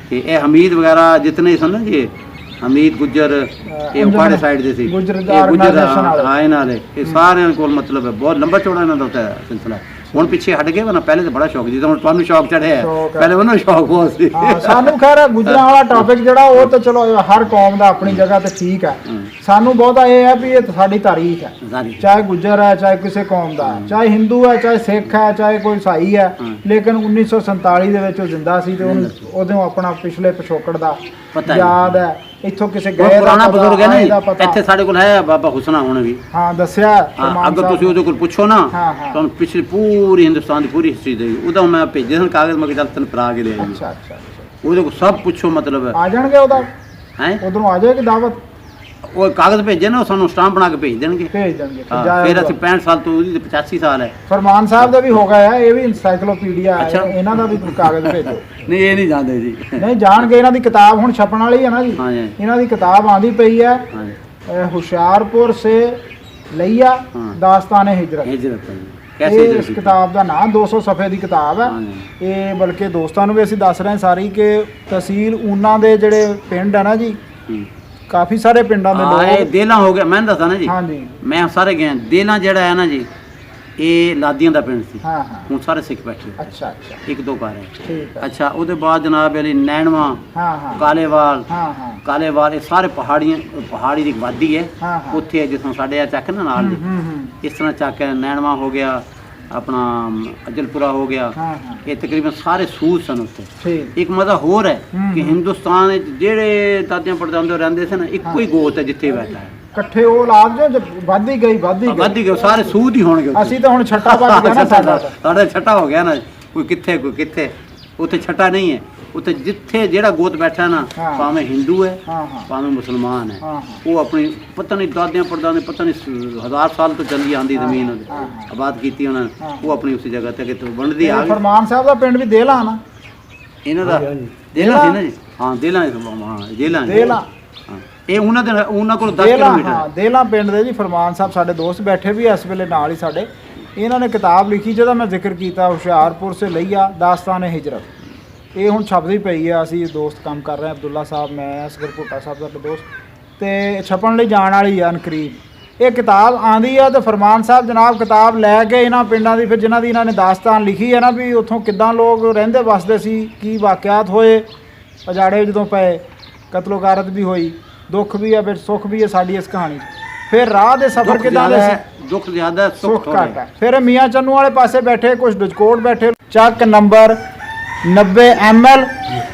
ਤੇ ਇਹ ਹਮੀਦ ਵਗੈਰਾ ਜਿਤਨੇ ਸਨ ਨਾ ਜੀ, ਹਮੀਦ ਗੁੱਜਰ, ਇਹ ਉਪਾੜੇ ਸਾਈਡ ਦੇ ਸੀ, ਗੁੱਜਰ ਆਏ ਨਾਲੇ, ਇਹ ਸਾਰਿਆਂ ਕੋਲ ਮਤਲਬ ਬਹੁਤ ਲੰਬਾ ਚੌੜਾ ਇਹਨਾਂ ਦਾ ਸਿਲਸਿਲਾ। ਹੁਣ ਪਿੱਛੇ ਹਟ ਗਏ, ਵਰਨਾ ਪਹਿਲੇ ਤਾਂ ਬੜਾ ਸ਼ੌਕ ਸੀ। ਹੁਣ ਤੁਹਾਨੂੰ ਸ਼ੌਕ ਚੜਿਆ, ਪਹਿਲੇ ਉਹਨਾਂ ਸ਼ੌਕ ਬਹੁਤ ਸੀ। ਸਾਨੂੰ ਖੈਰ ਗੁਜਰਾਂ ਵਾਲਾ ਟੌਪਿਕ ਜਿਹੜਾ ਉਹ ਤਾਂ ਚਲੋ ਹਰ ਕੌਮ ਦਾ ਆਪਣੀ ਜਗ੍ਹਾ ਤੇ ਠੀਕ ਹੈ। ਸਾਨੂੰ ਬਹੁਤਾ ਇਹ ਹੈ ਵੀ ਇਹ ਸਾਡੀ ਤਾਰੀਖ ਹੈ, ਚਾਹੇ ਗੁੱਜਰ ਹੈ, ਚਾਹੇ ਕਿਸੇ ਕੌਮ ਦਾ, ਚਾਹੇ ਹਿੰਦੂ ਹੈ, ਚਾਹੇ ਸਿੱਖ ਹੈ, ਚਾਹੇ ਕੋਈ ਈਸਾਈ ਹੈ। ਲੇਕਿਨ 1947 ਦੇ ਵਿੱਚ ਉਹ ਜ਼ਿੰਦਾ ਸੀ ਤੇ ਉਹਨੂੰ ਉਦੋਂ ਆਪਣਾ ਪਿਛਲੇ ਪਿਛੋਕੜ ਦਾ ਯਾਦ ਹੈ। ਇੱਥੋਂ ਕਿਸੇ ਉਹ ਗਏ ਪੁਰਾਣਾ ਬਜ਼ੁਰਗ ਹੈ ਨਾ ਇਹਦਾ ਜੀ, ਪਤਾ। ਇੱਥੇ ਸਾਡੇ ਕੋਲ ਹੈ ਬਾਬਾ ਹੁਸਨਾ ਹੁਣ ਵੀ। ਹਾਂ ਦੱਸਿਆ ਹਾਂ, ਫਰਮਾਨ ਅਗਰ ਸਾਹਿਬ ਤੁਸੀਂ ਉਹਦੇ ਕੋਲ ਪੁੱਛੋ ਨਾ ਹਾਂ, ਹਾਂ। ਤੁਹਾਨੂੰ ਪਿਛਲੀ ਪੂਰੀ ਹਿੰਦੁਸਤਾਨ ਦੀ ਪੂਰੀ ਹਿਸਟਰੀ ਦੇਗੀ। ਉਹਦਾ ਮੈਂ ਭੇਜੇ ਸਨ ਕਾਗਜ਼, ਮੈਂ ਕਿਹਾ ਚੱਲ ਤੈਨੂੰ ਫੜਾ ਕੇ ਲੈ ਆਈ। ਅੱਛਾ ਅੱਛਾ ਉਹਦੇ ਕੋਲ ਸਭ ਪੁੱਛੋ ਮਤਲਬ ਆ ਜਾਣਗੇ ਉਹਦਾ ਹੈ। ਉਧਰੋਂ ਆ ਜਾਏਗੀ ਦਾਵਤ ਉਹ ਕਾਗਜ਼ ਭੇਜੇ ਨਾ, ਉਹ ਸਾਨੂੰ ਸਟਾਂਪ ਬਣਾ ਕੇ ਭੇਜ ਦੇਣਗੇ। ਭੇਜ ਦੇਣਗੇ ਹਾਂ, ਜਾਇਆ ਫਿਰ ਹੋਊਗਾ। ਅਸੀਂ 65 ਸਾਲ ਤੋਂ, ਉਹਦੀ 85 ਸਾਲ ਹੈ। ਫਰਮਾਨ ਸਾਹਿਬ ਦਾ ਵੀ ਹੋ ਗਿਆ ਹੈ, ਇਹ ਵੀ ਇਨਸਾਈਕਲੋਪੀਡੀਆ ਹੈ, ਅੱਛਾ। ਇਹਨਾਂ ਦਾ ਵੀ ਕਾਗਜ਼ ਭੇਜੋ। ਨਹੀਂ ਇਹ ਨਹੀਂ ਜਾਂਦੇ ਜੀ। ਨਹੀਂ ਜਾਣਗੇ, ਇਹਨਾਂ ਦੀ ਕਿਤਾਬ ਹੁਣ ਛਪਣ ਵਾਲੀ ਹੈ ਨਾ ਜੀ। ਹਾਂ ਜੀ, ਇਹਨਾਂ ਦੀ ਕਿਤਾਬ ਆਂਦੀ ਪਈ ਹੈ ਹਾਂ ਜੀ। ਹੁਸ਼ਿਆਰਪੁਰ ਸੇ ਲਈਆ ਹਾਂ। ਦਾਸਤਾਨ ਹਿਜਰਤ। ਹਿਜਰਤ ਹੈ ਜੀ। ਇਹ ਕੈਸੇ ਇਸ ਕਿਤਾਬ ਦਾ ਨਾਮ 200 ਸਫੇ ਦੀ ਕਿਤਾਬ ਹੈ। ਹਾਂ ਜੀ। ਇਹ ਬਲਕਿ ਦੋਸਤਾਂ ਨੂੰ ਵੀ ਅਸੀਂ ਦੱਸ ਰਹੇ ਹਾਂ ਸਾਰੀ ਕਿ ਤਹਿਸੀਲ ਊਨਾ ਦੇ ਜਿਹੜੇ ਪਿੰਡ ਹੈ ਨਾ ਜੀ, ਕਾਫੀ ਸਾਰੇ ਪਿੰਡਾਂ ਦੇ ਹਾਂ, ਇਹ ਲੋਕ। ਦੇਲਾ ਹੋ ਗਿਆ, ਮੈਂ ਦੱਸਾਂ ਨਾ ਜੀ, ਹਾਂਜੀ ਮੈਂ ਸਾਰੇ ਗਏ। ਦੇਲਾ ਜਿਹੜਾ ਹੈ ਨਾ ਜੀ, ਇਹ ਲਾਦੀਆਂ ਦਾ ਪਿੰਡ ਸੀ। ਹਾਂ ਹਾਂ ਹੁਣ ਸਾਰੇ ਸਿੱਖ ਬੈਠੇ, ਅੱਛਾ ਅੱਛਾ ਇੱਕ ਦੋ ਘਰ ਹੈ। ਠੀਕ ਹੈ। ਅੱਛਾ, ਉਹਦੇ ਬਾਅਦ ਜਨਾਬ ਅਲੀ ਨੈਣਵਾ, ਹਾਂ ਹਾਂ ਕਾਲੇਵਾਲ, ਹਾਂ ਹਾਂ ਕਾਲੇਵਾਲ, ਇਹ ਸਾਰੇ ਪਹਾੜੀ ਦੀ ਇੱਕ ਵਾਦੀ ਹੈ। ਹਾਂ ਹਾਂ ਉੱਥੇ ਹੈ ਜਿੱਥੋਂ ਸਾਡੇ ਆ ਚੱਕ ਨਾ ਨਾਲ ਦੇ, ਇਸ ਤਰ੍ਹਾਂ ਚੱਕ ਹੈ। ਨੈਣਵਾ ਹੋ ਗਿਆ, ਆਪਣਾ ਅਜਲਪੁਰਾ ਹੋ ਗਿਆ, ਹਾਂ ਹਾਂ ਇਹ ਤਕਰੀਬਨ ਸਾਰੇ ਸੂਦ ਸਨ ਉੱਥੇ। ਠੀਕ ਇੱਕ ਮਜ਼ਾ ਹੋਰ ਹੈ ਹੂੰ, ਕਿ ਹੂੰ। ਹਿੰਦੁਸਤਾਨ ਵਿੱਚ ਜਿਹੜੇ ਦਾਦਿਆਂ ਪੜਦਾਦੇ ਰਹਿੰਦੇ ਸੀ ਨਾ, ਇੱਕੋ ਹੀ ਗੋਤ ਹੈ ਜਿੱਥੇ ਬੈਠਾ ਹੈ। ਇਕੱਠੇ ਉਹ ਔਲਾਦ ਜੋ ਵੱਧਦੀ ਗਈ ਵੱਧ ਗਏ, ਸਾਰੇ ਸੂਦ ਹੀ ਹੋਣਗੇ ਉੱਥੇ। ਅਸੀਂ ਤਾਂ ਹੁਣ ਛੱਟਾ ਵੱਜ ਗਿਆ ਨਾ ਸਾਡਾ ਤਾਂ। ਸਾਡਾ ਛੱਟਾ ਹੋ ਗਿਆ ਨਾ, ਕੋਈ ਕਿੱਥੇ ਕੋਈ ਕਿੱਥੇ। ਉੱਥੇ ਛੱਟਾ ਨਹੀਂ ਹੈ, ਉੱਥੇ ਜਿੱਥੇ ਜਿਹੜਾ ਗੋਤ ਬੈਠਾ ਨਾ, ਹਾਂ। ਭਾਵੇਂ ਹਿੰਦੂ ਹੈ ਹਾਂ ਹਾਂ ਭਾਵੇਂ ਮੁਸਲਮਾਨ ਹੈ, ਹਾਂ ਹਾਂ ਉਹ ਆਪਣੀ ਪਤਾ ਨਹੀਂ ਦਾਦਿਆਂ ਪੜਦਾਦੇ ਪਤਾ ਨਹੀਂ 1000 ਸਾਲ ਤੋਂ ਚੱਲੀ ਆਂਦੀ ਜ਼ਮੀਨ ਉਹਦੀ ਹਾਂ, ਹਾਂ। ਆਬਾਦ ਕੀਤੀ ਉਹਨਾਂ ਨੇ। ਹਾਂ। ਉਹ ਆਪਣੀ ਉਸੇ ਜਗ੍ਹਾ ਤੇ ਕਿਤੇ ਵੰਡਦੀ ਆ ਇਹ ਗਈ। ਫਰਮਾਨ ਸਾਹਿਬ ਦਾ ਪਿੰਡ ਵੀ ਦੇਲਾ ਨਾ। ਇਹਨਾਂ ਦਾ ਦੇਲਾ ਸੀ ਨਾ ਜੀ। ਹਾਂ ਦੇਲਾ, ਹਾਂ ਦੇਲਾ ਦੇਲਾ ਹਾਂ। ਇਹ ਉਹਨਾਂ ਕੋਲ 10 ਦੇਲਾ ਕਿਲੋਮੀਟਰ ਹਾਂ ਹੈ। ਦੇਲਾ ਪਿੰਡ ਦੇ ਜੀ ਫਰਮਾਨ ਸਾਹਿਬ ਸਾਡੇ ਦੋਸਤ ਬੈਠੇ ਵੀ ਇਸ ਵੇਲੇ ਨਾਲ ਹੀ ਸਾਡੇ। ਇਹਨਾਂ ਨੇ ਕਿਤਾਬ ਲਿਖੀ ਜਿਹਦਾ ਮੈਂ ਜ਼ਿਕਰ ਕੀਤਾ, ਹੁਸ਼ਿਆਰਪੁਰ ਸੇ ਲਈਆ ਦਾਸਤਾਨ ਹਿਜਰਤ। ਇਹ ਹੁਣ ਛਪਦੀ ਪਈ ਆ। ਅਸੀਂ ਦੋਸਤ ਕੰਮ ਕਰ ਰਹੇ ਹਾਂ, ਅਬਦੁੱਲਾ ਸਾਹਿਬ, ਮੈਂ, ਅਸਗਰ ਭੁੱਟਾ ਸਾਹਿਬ ਸਾਡੇ ਦੋਸਤ, ਤੇ ਛਪਣ ਲਈ ਜਾਣ ਵਾਲੀ ਆ ਅਨਕਰੀਬ। ਇਹ ਕਿਤਾਬ ਆਂਦੀ ਆ ਤੇ ਫਰਮਾਨ ਸਾਹਿਬ ਜਨਾਬ ਕਿਤਾਬ ਲੈ ਕੇ ਇਹਨਾਂ ਪਿੰਡਾਂ ਦੀ, ਫਿਰ ਜਿਨ੍ਹਾਂ ਦੀ ਇਹਨਾਂ ਨੇ ਦਾਸਤਾਨ ਲਿਖੀ ਹੈ ਨਾ, ਵੀ ਉੱਥੋਂ ਕਿੱਦਾਂ ਲੋਕ ਰਹਿੰਦੇ ਵਸਦੇ ਸੀ, ਕੀ ਵਾਕਿਆਤ ਹੋਏ, ਉਜਾੜੇ ਜਦੋਂ ਪਏ, ਕਤਲੋ ਗਾਰਤ ਵੀ ਹੋਈ, ਦੁੱਖ ਵੀ ਹੈ ਵਿੱਚ ਸੁੱਖ ਵੀ ਹੈ ਸਾਡੀ ਇਸ ਕਹਾਣੀ 'ਚ। ਫਿਰ ਰਾਹ ਦੇ ਸਫ਼ਰ ਕਿੱਦਾਂ ਦੇ ਸੀ, ਦੁੱਖ ਜ਼ਿਆਦਾ ਸੁੱਖ ਘੱਟ ਹੈ। ਫਿਰ ਮੀਆਂ ਚੰਨੂ ਵਾਲੇ ਪਾਸੇ ਬੈਠੇ, ਕੁਝ ਡੁਜਕੋਟ ਬੈਠੇ। ਚੱਕ ਨੰਬਰ 90 ML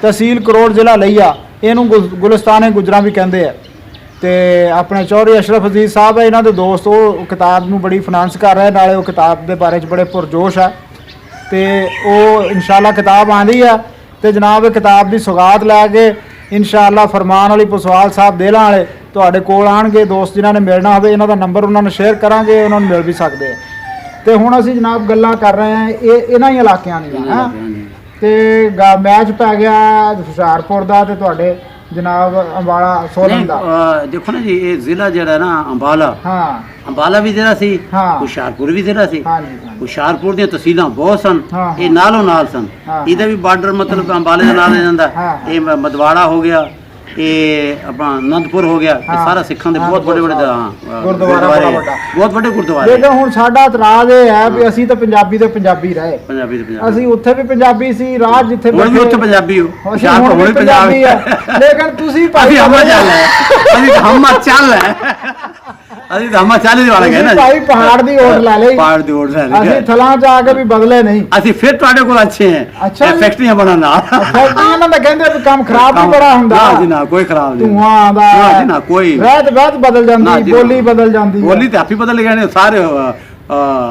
ਤਹਿਸੀਲ ਕਰੋੜ ਜ਼ਿਲ੍ਹਾ ਲਈਆ, ਇਹਨੂੰ ਗੁਲਿਸਤਾਨ ਗੁਜਰਾਂ ਵੀ ਕਹਿੰਦੇ ਆ। ਤੇ ਆਪਣੇ ਚੌਧਰੀ ਅਸ਼ਰਫ ਅਜ਼ੀਜ਼ ਸਾਹਿਬ ਹੈ ਇਹਨਾਂ ਦੇ ਦੋਸਤ, ਉਹ ਕਿਤਾਬ ਨੂੰ ਬੜੀ ਫਾਈਨਾਂਸ ਕਰ ਰਹੇ, ਨਾਲੇ ਉਹ ਕਿਤਾਬ ਦੇ ਬਾਰੇ 'ਚ ਬੜੇ ਪੁਰਜੋਸ਼ ਹੈ। ਤੇ ਉਹ ਇਨਸ਼ਾਅੱਲਾ ਕਿਤਾਬ ਆਂਦੀ ਆ ਤੇ ਜਨਾਬ ਇਹ ਕਿਤਾਬ ਦੀ ਸੁਗਾਤ ਲੈ ਕੇ ਇਨਸ਼ਾਅੱਲਾ ਫਰਮਾਨ ਵਾਲੀ ਪਸਵਾਲ ਸਾਹਿਬ ਦੇਲਾਂ ਵਾਲੇ ਤੁਹਾਡੇ ਕੋਲ ਆਣਗੇ। ਦੋਸਤ ਜਿਨ੍ਹਾਂ ਨੇ ਮਿਲਣਾ ਹੋਵੇ, ਇਹਨਾਂ ਦਾ ਨੰਬਰ ਉਹਨਾਂ ਨੂੰ ਸ਼ੇਅਰ ਕਰਾਂਗੇ, ਉਹਨਾਂ ਨੂੰ ਮਿਲ ਵੀ ਸਕਦੇ ਆ। ਤੇ ਹੁਣ ਅਸੀਂ ਜਨਾਬ ਗੱਲਾਂ ਕਰ ਰਹੇ ਹਾਂ ਇਹਨਾਂ ਹੀ ਇਲਾਕਿਆਂ ਦੀਆਂ ਹੈਂ। ਤੇ ਮੈਚ ਪੈ ਗਿਆ ਹੁਸ਼ਿਆਰਪੁਰ ਦਾ ਤੇ ਤੁਹਾਡੇ ਜਨਾਬ ਅੰਬਾਲਾ ਸੋਲਨ ਦਾ। ਦੇਖੋ ਨਾ ਜੀ, ਇਹ ਜ਼ਿਲ੍ਹਾ ਜਿਹੜਾ ਨਾ ਅੰਬਾਲਾ, ਹਾਂ ਅੰਬਾਲਾ ਵੀ ਜ਼ਿਲ੍ਹਾ ਸੀ, ਹਾਂ। ਹੁਸ਼ਿਆਰਪੁਰ ਵੀ ਜ਼ਿਲ੍ਹਾ ਸੀ। ਹਾਂਜੀ ਹਾਂਜੀ ਹੁਸ਼ਿਆਰਪੁਰ ਦੀਆਂ ਤਹਿਸੀਲਾਂ ਬਹੁਤ ਸਨ, ਹਾਂ, ਇਹ ਨਾਲੋਂ ਨਾਲ ਸਨ। ਹਾਂ। ਇਹਦਾ ਵੀ ਬਾਰਡਰ ਮਤਲਬ ਅੰਬਾਲੇ ਦੇ ਨਾਲ ਆ ਜਾਂਦਾ। ਹਾਂ। ਇਹ ਮਦਵਾੜਾ ਹੋ ਗਿਆ, ਇਹ ਆਪਣਾ ਅਨੰਦਪੁਰ ਹੋ ਗਿਆ, ਇਹ ਹਾਂ। ਸਾਰਾ ਸਿੱਖਾਂ ਦੇ ਬਹੁਤ ਵੱਡੇ ਵੱਡੇ ਗੁਰਦੁਆਰਾ ਬੜਾ ਵੱਡਾ। ਬਹੁਤ ਵੱਡੇ ਗੁਰਦੁਆਰੇ। ਲੇਕਿਨ ਹੁਣ ਸਾਡਾ ਇਤਰਾਜ਼ ਇਹ ਹੈ ਵੀ ਅਸੀਂ ਤਾਂ ਪੰਜਾਬੀ ਦੇ ਪੰਜਾਬੀ ਰਹੇ, ਪੰਜਾਬੀ ਦੇ ਪੰਜਾਬੀ, ਅਸੀਂ ਉੱਥੇ ਵੀ ਪੰਜਾਬੀ ਸੀ, ਰਾਜ ਜਿੱਥੇ ਹੁਣ ਵੀ ਉੱਥੇ ਪੰਜਾਬੀ ਹੋ, ਅਸੀਂ ਹੁਸ਼ਿਆਰਪੁਰ ਹੁਣ ਹੁਣ ਵੀ ਵੀ ਪੰਜਾਬੀ ਪੰਜਾਬੀ ਹੈ। ਹੈ। ਲੇਕਿਨ ਤੁਸੀਂ ਭਾਈ ਅਸੀਂ ਹਮਾ ਚੱਲ ਹੈ, ਅਸੀਂ ਹਮਾ ਚੱਲ ਹੈ, ਅਸੀਂ ਤਾਂ ਹਮਾ ਚੱਲ ਵਾਲਾ ਤੁਸੀਂ ਕਹਿੰਦਾ ਭਾਈ ਪਹਾੜ ਦੀ ਓਟ ਲੈ ਲਈ, ਪਹਾੜ ਦੀ ਓਟ ਲੈ ਲਈ। ਅਸੀਂ ਥਲਾਂ ਚ ਆ ਕੇ ਵੀ ਬਦਲੇ ਨਹੀਂ। ਅਸੀਂ ਫਿਰ ਤੁਹਾਡੇ ਕੋਲ ਅੱਛੇ ਹੈ। ਅੱਛਾ ਜੀ। ਫੈਕਟਰੀਆਂ ਬਣਾਉਣ ਨਾਲ ਫੈਕਟਰੀਆਂ ਨਾਲ ਤਾਂ ਕਹਿੰਦੇ ਵੀ ਕੰਮ ਖਰਾਬ ਵੀ ਬੜਾ ਹੁੰਦਾ, ਨਾ ਜੀ ਨਾ, ਕੋਈ ਖਰਾਬ ਨਹੀਂ। ਧੂਆਂ ਆਉਂਦਾ, ਨਾ ਜੀ ਨਾ, ਕੋਈ ਰਹਿਤ ਬਹਿਤ ਬਦਲ ਨਾ ਜਾਂਦੀ, ਜੀ, ਬੋਲੀ ਬਦਲ ਜਾਂਦੀ। ਬੋਲੀ ਤੇ ਆਪੀ ਬਦਲ ਗਏ ਨੇ ਸਾਰੇ।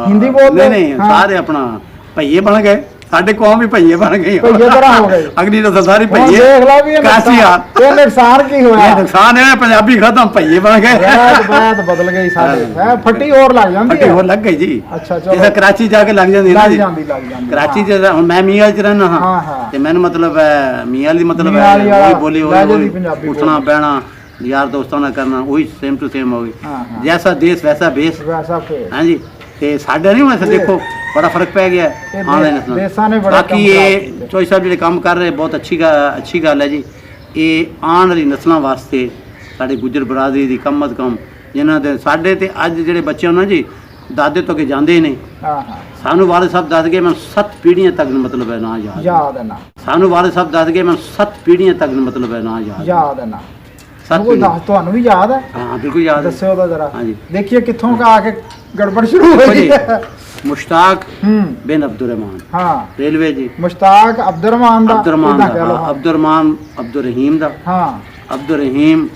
ਹਿੰਦੀ ਬੋਲਦੇ? ਨਹੀਂ ਹਾਂ। ਸਾਰੇ ਆਪਣਾ ਭਈਏ ਬਣ ਗਏ, ਸਾਡੇ ਕੌਮ ਵੀ ਭਈਏ ਬਣ ਗਈ। ਭਈਏ ਤਰ੍ਹਾਂ ਹੋ ਗਏ। ਅਗਲੀ ਨਸਲ ਸਾਰੀ ਹੁਣ ਭਈਏ। ਦੇਖ ਲਓ ਵੀ ਇਹ ਕਾਸੀ ਨੁਕਸਾਨ- ਇਹ ਨੁਕਸਾਨ ਕੀ ਇਹ ਹੋਇਆ, ਨੁਕਸਾਨ ਹੈ, ਪੰਜਾਬੀ ਖਤਮ, ਭਈਏ ਬਣ ਗਏ। ਰਹਿਤ ਬਹਿਤ ਬਦਲ ਗਈ ਸਾਡੇ। ਹੈ ਫੱਟੀ ਹੋਰ ਲੱਗ ਜਾਂਦੀ ਫੱਟੀ ਹੈ। ਹੋਰ ਲੱਗ ਗਈ ਜੀ। ਅੱਛਾ ਚਲੋ, ਇਹਦਾ ਕਰਾਚੀ ਜਾ ਕੇ ਲੱਗ ਜਾਂਦੀ ਨਾ ਲੱਗ ਜੀ। ਜਾਂਦੀ ਲੱਗ ਜਾਂਦੀ। ਕਰਾਚੀ ਚ ਹੁਣ ਮੈਂ ਮੀਆਂ ਚ ਰਹਿਣਾ ਹਾਂ, ਹਾਂ, ਹਾਂ। ਤੇ ਮੈਨੂੰ ਮਤਲਬ ਮੀਆਂ ਦੀ ਮਤਲਬ ਮੀਆਂ ਵਾਲੀ ਉਹੀ ਬੋਲੀ, ਲਹਿਜੇ ਦੀ ਉਹੀ ਪੰਜਾਬੀ ਉੱਠਣਾ ਬੋਲੀ। ਬਹਿਣਾ, ਯਾਰ ਦੋਸਤਾਂ ਨਾਲ ਕਰਨਾ, ਉਹੀ ਸੇਮ ਟੂ ਸੇਮ ਹੋ ਗਈ। ਹਾਂ, ਹਾਂ। ਜੈਸਾ ਦੇਸ਼ ਵੈਸਾ ਬੇਸ। ਵੈਸਾ ਫੇਰ ਹਾਂਜੀ, ਤੇ ਸਾਡੇ ਨਹੀਂ ਵੈਸੇ ਦੇਖੋ ਬੜਾ ਫਰਕ ਪੈ ਗਿਆ ਇਹ ਆਉਣ ਵਾਲੇ ਨਸਲਾਂ। ਦੇਸਾਂ ਨੇ ਬੜਾ ਬਾਕੀ ਇਹ ਚੋਈ ਸਾਹਿਬ ਜਿਹੜੇ ਕੰਮ ਕਰ ਰਹੇ ਬਹੁਤ ਅੱਛੀ ਗੱਲ ਹੈ ਜੀ। ਇਹ ਆਉਣ ਵਾਲੀ ਨਸਲਾਂ ਵਾਸਤੇ ਸਾਡੇ ਗੁੱਜਰ ਬਰਾਦਰੀ ਦੀ ਕਮ ਅਜ਼ ਕਮ, ਜਿਨ੍ਹਾਂ ਦੇ ਸਾਡੇ ਤੇ ਅੱਜ ਜਿਹੜੇ ਬੱਚੇ ਉਹਨਾਂ ਜੀ ਦਾਦੇ ਤੋਂ ਅੱਗੇ ਜਾਂਦੇ ਨੇ, ਹਾਂ ਹਾਂ ਸਾਨੂੰ ਵਾਲਿਦ ਸਾਹਿਬ ਦੱਸ ਗਏ, ਮੈਨੂੰ 7 ਪੀੜ੍ਹੀਆਂ ਤੱਕ ਮਤਲਬ ਹੈ ਨਾ ਯਾਦ। ਯਾਦ ਹੈ ਨਾ, ਸਾਨੂੰ ਵਾਲਿਦ ਸਾਹਿਬ ਦੱਸ ਗਏ, ਮੈਨੂੰ 7 ਪੀੜ੍ਹੀਆਂ ਤੱਕ ਮਤਲਬ ਹੈ ਨਾ ਯਾਦ। ਯਾਦ ਹੈ ਨਾ। 7 ਕੋਈ ਦੱਸ, ਤੁਹਾਨੂੰ ਵੀ ਯਾਦ ਹੈ? ਹਾਂ ਬਿਲਕੁਲ ਯਾਦ ਹੈ। ਦੱਸਿਓ ਤਾਂ ਜਰਾ, ਹਾਂਜੀ। ਦੇਖੀਏ ਕਿੱਥੋਂ ਕਾ ਆ ਕੇ ਗੜਬੜ ਸ਼ੁਰੂ ਹੋਈ ਹੈ। ਮੁਸ਼ਤਾਕ ਹੂੰ ਬਿਨ ਅਬਦੁਰਰਹਿਮਾਨ, ਹਾਂ, ਰੇਲਵੇ ਜੀ। ਮੁਸ਼ਤਾਕ ਅਬਦੁਰਰਹਿਮਾਨ ਦਾ, ਅਬਦੁਰਰਹਿਮਾਨ ਏਦਾਂ ਦਾ, ਕਹਿ ਲਓ, ਹਾਂ, ਅਬਦੁਰਰਹਿਮਾਨ ਅਬਦੁਰਰਹੀਮ ਦਾ, ਹਾਂ, ਅਬਦੁਰ ਰਹੀਮ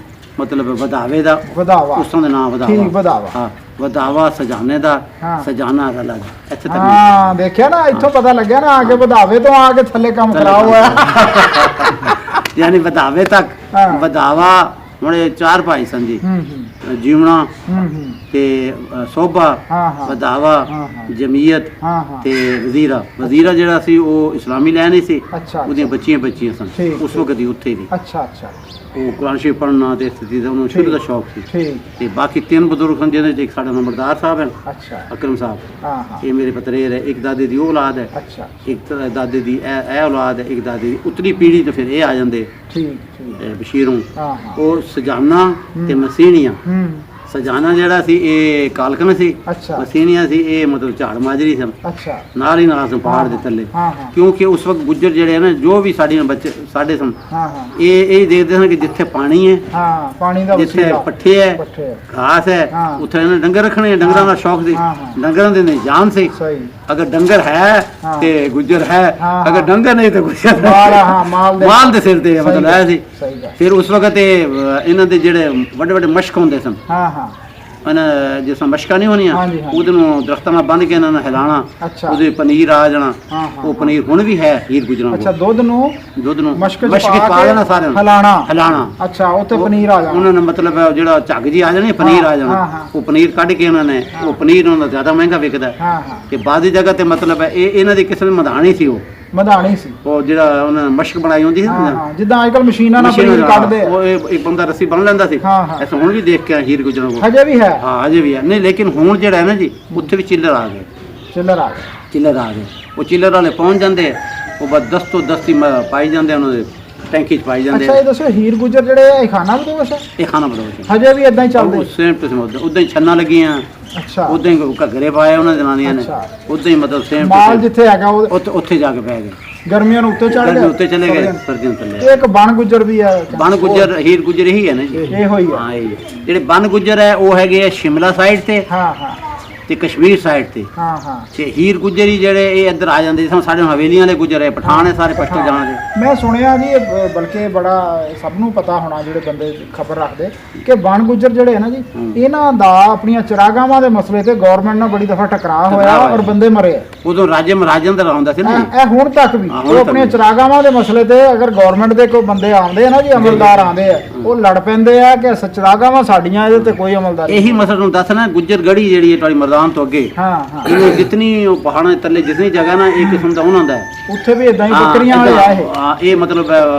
ਮਤਲਬ ਵਧਾਵੇ ਦਾ ਵਧਾਵਾ ਉਸ ਦਾ ਨਾਮ ਵਧਾਵਾ ਠੀਕ ਵਧਾਵਾ ਹਾਂ ਵਧਾਵਾ ਸਜਾਨੇ ਦਾ ਹਾਂ। ਸਜਾਨਾ ਰਲਾ ਦਾ ਇੱਥੇ ਤੱਕ ਹਾਂ ਦੇਖਿਆ ਨਾ ਇੱਥੋਂ ਪਤਾ ਲੱਗਿਆ ਨਾ ਆ ਕੇ ਵਧਾਵੇ ਤੋਂ ਆ ਕੇ ਥੱਲੇ ਕੰਮ ਖਰਾਬ ਹੋਇਆ ਯਾਨੀ ਵਧਾਵੇ ਤੱਕ ਹਾਂ। ਵਧਾਵਾ ਹੁਣ ਇਹ ਚਾਰ ਭਾਈ ਸਨ ਜੀ ਜੀਵਣਾ ਤੇ ਸੋਭਾ ਹਾਂ, ਹਾਂ। ਵਧਾਵਾ ਹਾਂ, ਹਾਂ। ਜਮੀਅਤ ਹਾਂ ਹਾਂ ਤੇ ਵਜ਼ੀਰਾ ਜਿਹੜਾ ਸੀ ਉਹ ਇਸਲਾਮੀ ਲੈ ਨਹੀਂ ਸੀ ਅੱਛਾ ਉਹਦੀਆਂ ਬੱਚੀਆਂ ਸਨ ਠੀਕ, ਉਸ ਵਕਤ ਹੀ ਉੱਥੇ ਵੀ ਅੱਛਾ ਅੱਛਾ ਉਹ ਕੁਰਾਨ ਸ਼ਰੀਫ ਪੜ੍ਹਨਾ ਤੇ ਸਥਿਤੀ ਦਾ ਉਹਨੂੰ ਸ਼ੁਰੂ ਦਾ ਸ਼ੌਕ ਸੀ ਠੀਕ ਤੇ ਬਾਕੀ ਤਿੰਨ ਬਜ਼ੁਰਗ ਸਨ ਜਿਹਦੇ ਚ ਇੱਕ ਸਾਡਾ ਨੰਬਰਦਾਰ ਸਾਹਿਬ ਹੈ ਅੱਛਾ ਅਕਰਮ ਸਾਹਿਬ ਹਾਂ ਹਾਂ ਇਹ ਮੇਰੇ ਪਤਰੇਰ ਹੈ ਇੱਕ ਦਾਦੇ ਦੀ ਉਹ ਔਲਾਦ ਹੈ ਅੱਛਾ ਇੱਕ ਦਾਦੇ ਦੀ ਇਹ ਔਲਾਦ ਹੈ ਇੱਕ ਦਾਦੇ ਦੀ ਉਤਲੀ ਪੀੜ੍ਹੀ ਤੇ ਫਿਰ ਇਹ ਆ ਜਾਂਦੇ ਠੀਕ ਠੀਕ ਬਸ਼ੀਰੋਂ ਹਾਂ ਹਾਂ ਉਹ ਸਜਾਨਾ ਤੇ ਮਸੀਣੀਆਂ ਸਜਾਨਾ ਜਿਹੜਾ ਸੀ ਇਹ ਕਾਲਕਨ ਸੀ ਅੱਛਾ ਮਸੀਣੀਆਂ ਸੀ ਇਹ ਮਤਲਬ ਝਾੜ ਮਾਜਰੀ ਸਨ ਅੱਛਾ ਨਾਲ ਹੀ ਨਾਲ ਸਨ ਪਹਾੜ ਦੇ ਥੱਲੇ ਹਾਂ ਹਾਂ ਕਿਉਂਕਿ ਉਸ ਵਕਤ ਗੁੱਜਰ ਜਿਹੜੇ ਨੇ ਜੋ ਵੀ ਸਾਡੀਆਂ ਬੱਚੇ ਸਾਡੇ ਸਨ ਹਾਂ ਹਾਂ ਇਹ ਦੇਖਦੇ ਸਨ ਕਿ ਜਿੱਥੇ ਪਾਣੀ ਹੈ ਹਾਂ ਪਾਣੀ ਦਾ ਜਿੱਥੇ ਵਸੀਲਾ ਪੱਠੇ ਹੈ ਪੱਠੇ ਹੈ। ਘਾਸ ਹੈ ਹਾਂ। ਉੱਥੇ ਇਹਨਾਂ ਡੰਗਰ ਰੱਖਣੇ ਡੰਗਰਾਂ ਦਾ ਸ਼ੌਕ ਸੀ ਹਾਂ, ਹਾਂ। ਡੰਗਰਾਂ ਦੇ ਨਿਜ਼ਾਮ ਸੀ ਸਹੀ ਅਗਰ ਡੰਗਰ ਹੈ ਹਾਂ। ਤੇ ਗੁੱਜਰ ਹੈ ਹਾਂ, ਅਗਰ ਹਾਂ। ਡੰਗਰ ਨਹੀਂ ਤੇ ਗੁੱਜਰ ਮਾਲ ਹਾਂ ਮਾਲ ਦੇ ਸਿਰ ਤੇ ਮਤਲਬ ਇਹ ਸੀ ਸਹੀ ਗੱਲ ਫਿਰ ਉਸ ਵਕਤ ਇਹਨਾਂ ਦੇ ਜਿਹੜੇ ਵੱਡੇ ਵੱਡੇ ਮਸ਼ਕ ਹੁੰਦੇ ਸਨ ਹਾਂ ਹਾਂ ਜਿਸ ਤਰ੍ਹਾਂ ਮਸ਼ਕਾਂ ਨਹੀਂ ਹੋਣੀਆਂ ਹਾਂਜੀ, ਹਾਂਜੀ। ਉਹਦੇ ਨੂੰ ਦਰਖਤਾਂ ਨਾਲ ਬੰਨ੍ਹ ਕੇ ਇਹਨਾਂ ਨੂੰ ਹਿਲਾਣਾ ਅੱਛਾ ਉਹਦੇ ਪਨੀਰ ਆ ਜਾਣਾ ਹਾਂ ਹਾਂ ਉਹ ਪਨੀਰ ਹੁਣ ਵੀ ਹੈ ਹੀਰ ਗੁਜਰਾਂ ਅੱਛਾ ਕੋਲ ਦੁੱਧ ਨੂੰ ਮਸ਼ਕ ਮਸ਼ਕ ਚ ਪਾ ਦੇਣਾ ਸਾਰਿਆਂ ਨੂੰ ਹਲਾਣਾ ਹਿਲਾਣਾ ਅੱਛਾ ਉੱਥੇ ਪਨੀਰ ਆ ਜਾਣਾ ਉਹਨਾਂ ਨੇ ਮਤਲਬ ਜਿਹੜਾ ਝੱਗ ਜੀ ਆ ਜਾਣੀ ਪਨੀਰ ਆ ਹਾਂ, ਜਾਣਾ ਹਾਂ। ਉਹ ਪਨੀਰ ਕੱਢ ਕੇ ਉਹਨਾਂ ਨੇ ਉਹ ਪਨੀਰ ਉਹਨਾਂ ਦਾ ਜ਼ਿਆਦਾ ਮਹਿੰਗਾ ਵਿਕਦਾ ਹੈ। ਹਾਂ ਹਾਂ ਤੇ ਬਾਅਦ ਦੀ ਜਗ੍ਹਾ ਤੇ ਮਤਲਬ ਹੈ ਇਹ ਇਹਨਾਂ ਦੀ ਕਿਸੇ ਨੇ ਮਧਾਣੀ ਸੀ ਉਹ ਮਧਾਣੀ ਸੀ ਜਿਹੜਾ ਉਹਨਾਂ ਨੇ ਮਸ਼ਕ ਬਣਾਈ ਹੁੰਦੀ ਸੀ ਹਾਂ ਨਾ ਹਾਂ ਜਿੱਦਾਂ ਅੱਜਕੱਲ ਮਸ਼ੀਨਾਂ ਨਾਲ ਮਸ਼ੀਨ ਪਨੀਰ ਨਾਲ, ਕੱਢਦੇ ਆ ਉਹ ਇੱਕ ਬੰਦਾ ਰੱਸੀ ਬੰਨ ਲੈਂਦਾ ਸੀ ਹਾਂ, ਹਾਂ। ਐਸਾ ਹੁਣ ਵੀ ਦੇਖ ਕੇ ਆਏ ਹੀਰ ਗੁਜਰਾਂ ਕੋਲ ਹਜੇ ਵੀ ਹੈ ਹਾਂ ਅਜੇ ਵੀ ਹੈ ਨਹੀਂ ਲੇਕਿਨ ਹੁਣ ਜਿਹੜਾ ਹੈ ਨਾ ਜੀ ਉੱਥੇ ਵੀ ਚਿੱਲਰ ਆ ਗਏ ਚਿੱਲਰ ਆ ਗਿਆ ਚਿੱਲਰ ਆ ਗਏ ਉਹ ਚਿੱਲਰ ਵਾਲੇ ਪਹੁੰਚ ਜਾਂਦੇ ਆ, ਉਹ ਬਸ 10 ਤੋਂ 10 ਹੀ ਪਾਈ ਜਾਂਦੇ ਆ ਉਹਨਾਂ ਦੇ ਟੈਂਕੀ 'ਚ ਪਾਈ ਜਾਂਦੇ ਅੱਛਾ ਇਹ ਦੱਸੋ ਹੀਰ ਗੁਜਰ ਜਿਹੜੇ ਇਹ ਖਾਣਾ ਬਦੋਸ਼ ਹੈ ਇਹ ਖਾਣਾ ਬਦੋਸ਼ ਹਜੇ ਵੀ ਇਦਾਂ ਹੀ ਚੱਲਦੇ ਸੇਮ ਟੂ ਸੇਮ ਉਦਾਂ ਹੀ ਛੰਨਾ ਲੱਗੀਆਂ ਅੱਛਾ ਉਦਾਂ ਹੀ ਘੱਗਰੇ ਪਾਏ ਉਹਨਾਂ ਜਨਾਨੀਆਂ ਨੇ ਅੱਛਾ। ਉਦਾਂ ਹੀ ਮਤਲਬ ਸੇਮ ਮਾਲ ਜਿੱਥੇ ਹੈਗਾ ਉਹ ਉੱਥੇ ਜਾ ਕੇ ਬਹਿ ਗਏ ਗਰਮੀਆਂ ਨੂੰ ਉੱਤੇ ਚੜ ਗਰਮੀ ਗਿਆ ਉੱਤੇ ਚਲੇ ਗਏ ਸਰਦੀਆਂ ਨੂੰ ਥੱਲੇ ਇਹ ਇੱਕ ਬਣ ਗੁਜਰ ਵੀ ਹੈ ਬਨ ਗੁੱਜਰ ਹੀਰ ਗੁੱਜਰ ਇਹੀ ਹੈ ਨਾ ਜੀ ਇਹ ਹੋਈ ਹੈ ਹਾਂ ਇਹ ਜਿਹੜੇ ਬਨ ਗੁੱਜਰ ਹੈ ਉਹ ਹੈਗੇ ਆ ਸ਼ਿਮਲਾ ਸਾਈਡ ਤੇ ਹਾਂ ਹਾਂ ਤੇ ਕਸ਼ਮੀਰ ਸਾਈਡ ਤੇ ਹਾਂ ਹਾਂ ਤੇ ਹੀਰ ਗੁੱਜਰੀ ਜਿਹੜੇ ਇਹ ਇੱਧਰ ਆ ਜਾਂਦੇ ਜਿਵੇਂ ਸਾਡੇ ਹਵੇਲੀਆਂ ਵਾਲੇ ਗੁੱਜਰ ਹੈ ਪਠਾਨ ਹੈ ਸਾਰੇ ਪਸ਼ਤੋ ਜਾਣਦੇ ਮੈਂ ਸੁਣਿਆ ਜੀ ਬਲਕਿ ਬੜਾ ਸਭ ਨੂੰ ਪਤਾ ਹੋਣਾ ਜਿਹੜੇ ਬੰਦੇ ਖਬਰ ਰੱਖਦੇ ਕਿ ਬਣ ਗੁੱਜਰ ਜਿਹੜੇ ਹੈ ਨਾ ਜੀ ਇਹਨਾਂ ਦਾ ਆਪਣੀਆਂ ਚਰਾਗਾਵਾਂ ਦੇ ਮਸਲੇ ਤੇ ਗਵਰਨਮੈਂਟ ਨਾਲ ਬੜੀ ਦਫਾ ਟਕਰਾਅ ਹੋਇਆ ਔਰ ਬੰਦੇ ਮਰੇ ਉਦੋਂ ਰਾਜੇ ਮਹਾਰਾਜਾਂ ਦਾ ਆਉਂਦਾ ਸੀ ਨਾ ਜੀ। ਇਹ ਹੁਣ ਤੱਕ ਵੀ ਹਾਂ, ਹੁਣ ਉਹ ਤੱਕ ਆਪਣੀਆਂ ਵੀ। ਚਰਾਗਾਵਾਂ ਦੇ ਮਸਲੇ ਤੇ ਅਗਰ ਗਵਰਨਮੈਂਟ ਦੇ ਕੋਈ ਬੰਦੇ ਆਉਂਦੇ ਆ ਨਾ ਜੀ ਅਮਲਦਾਰ ਆਉਂਦੇ ਆ ਉਹ ਲੜ ਪੈਂਦੇ ਆ ਕਿ ਚਰਾਗਾਵਾਂ ਸਾਡੀਆਂ ਇਹਦੇ ਤੇ ਕੋਈ ਅਮਲਦਾਰ ਇਹੀ ਮਸਲਾ ਨੂੰ ਦੱਸਣਾ ਗੁੱਜਰ ਗੜੀ ਜਿਹੜੀ ਹੈ ਤੁਹਾਡੀ ਮਰਦਾਨ ਤੋਂ ਅੱਗੇ ਹਾਂ ਹਾਂ ਇਹਨੂੰ ਜਿਤਨੀ ਉਹ ਪਹਾੜਾਂ ਦੇ ਥੱਲੇ ਜਿਤਨੀ ਜਗ੍ਹਾ ਨਾ ਇਹ ਕਿਸਮ ਦਾ ਉਹਨਾਂ ਦਾ ਹੈ ਉੱਥੇ ਵੀ ਇਦਾਂ ਹੀ ਹਾਂ, ਬੱਕਰੀਆਂ ਵਾਲੇ ਆ ਇਹ ਹਾਂ, ਇਹ ਮਤਲਬ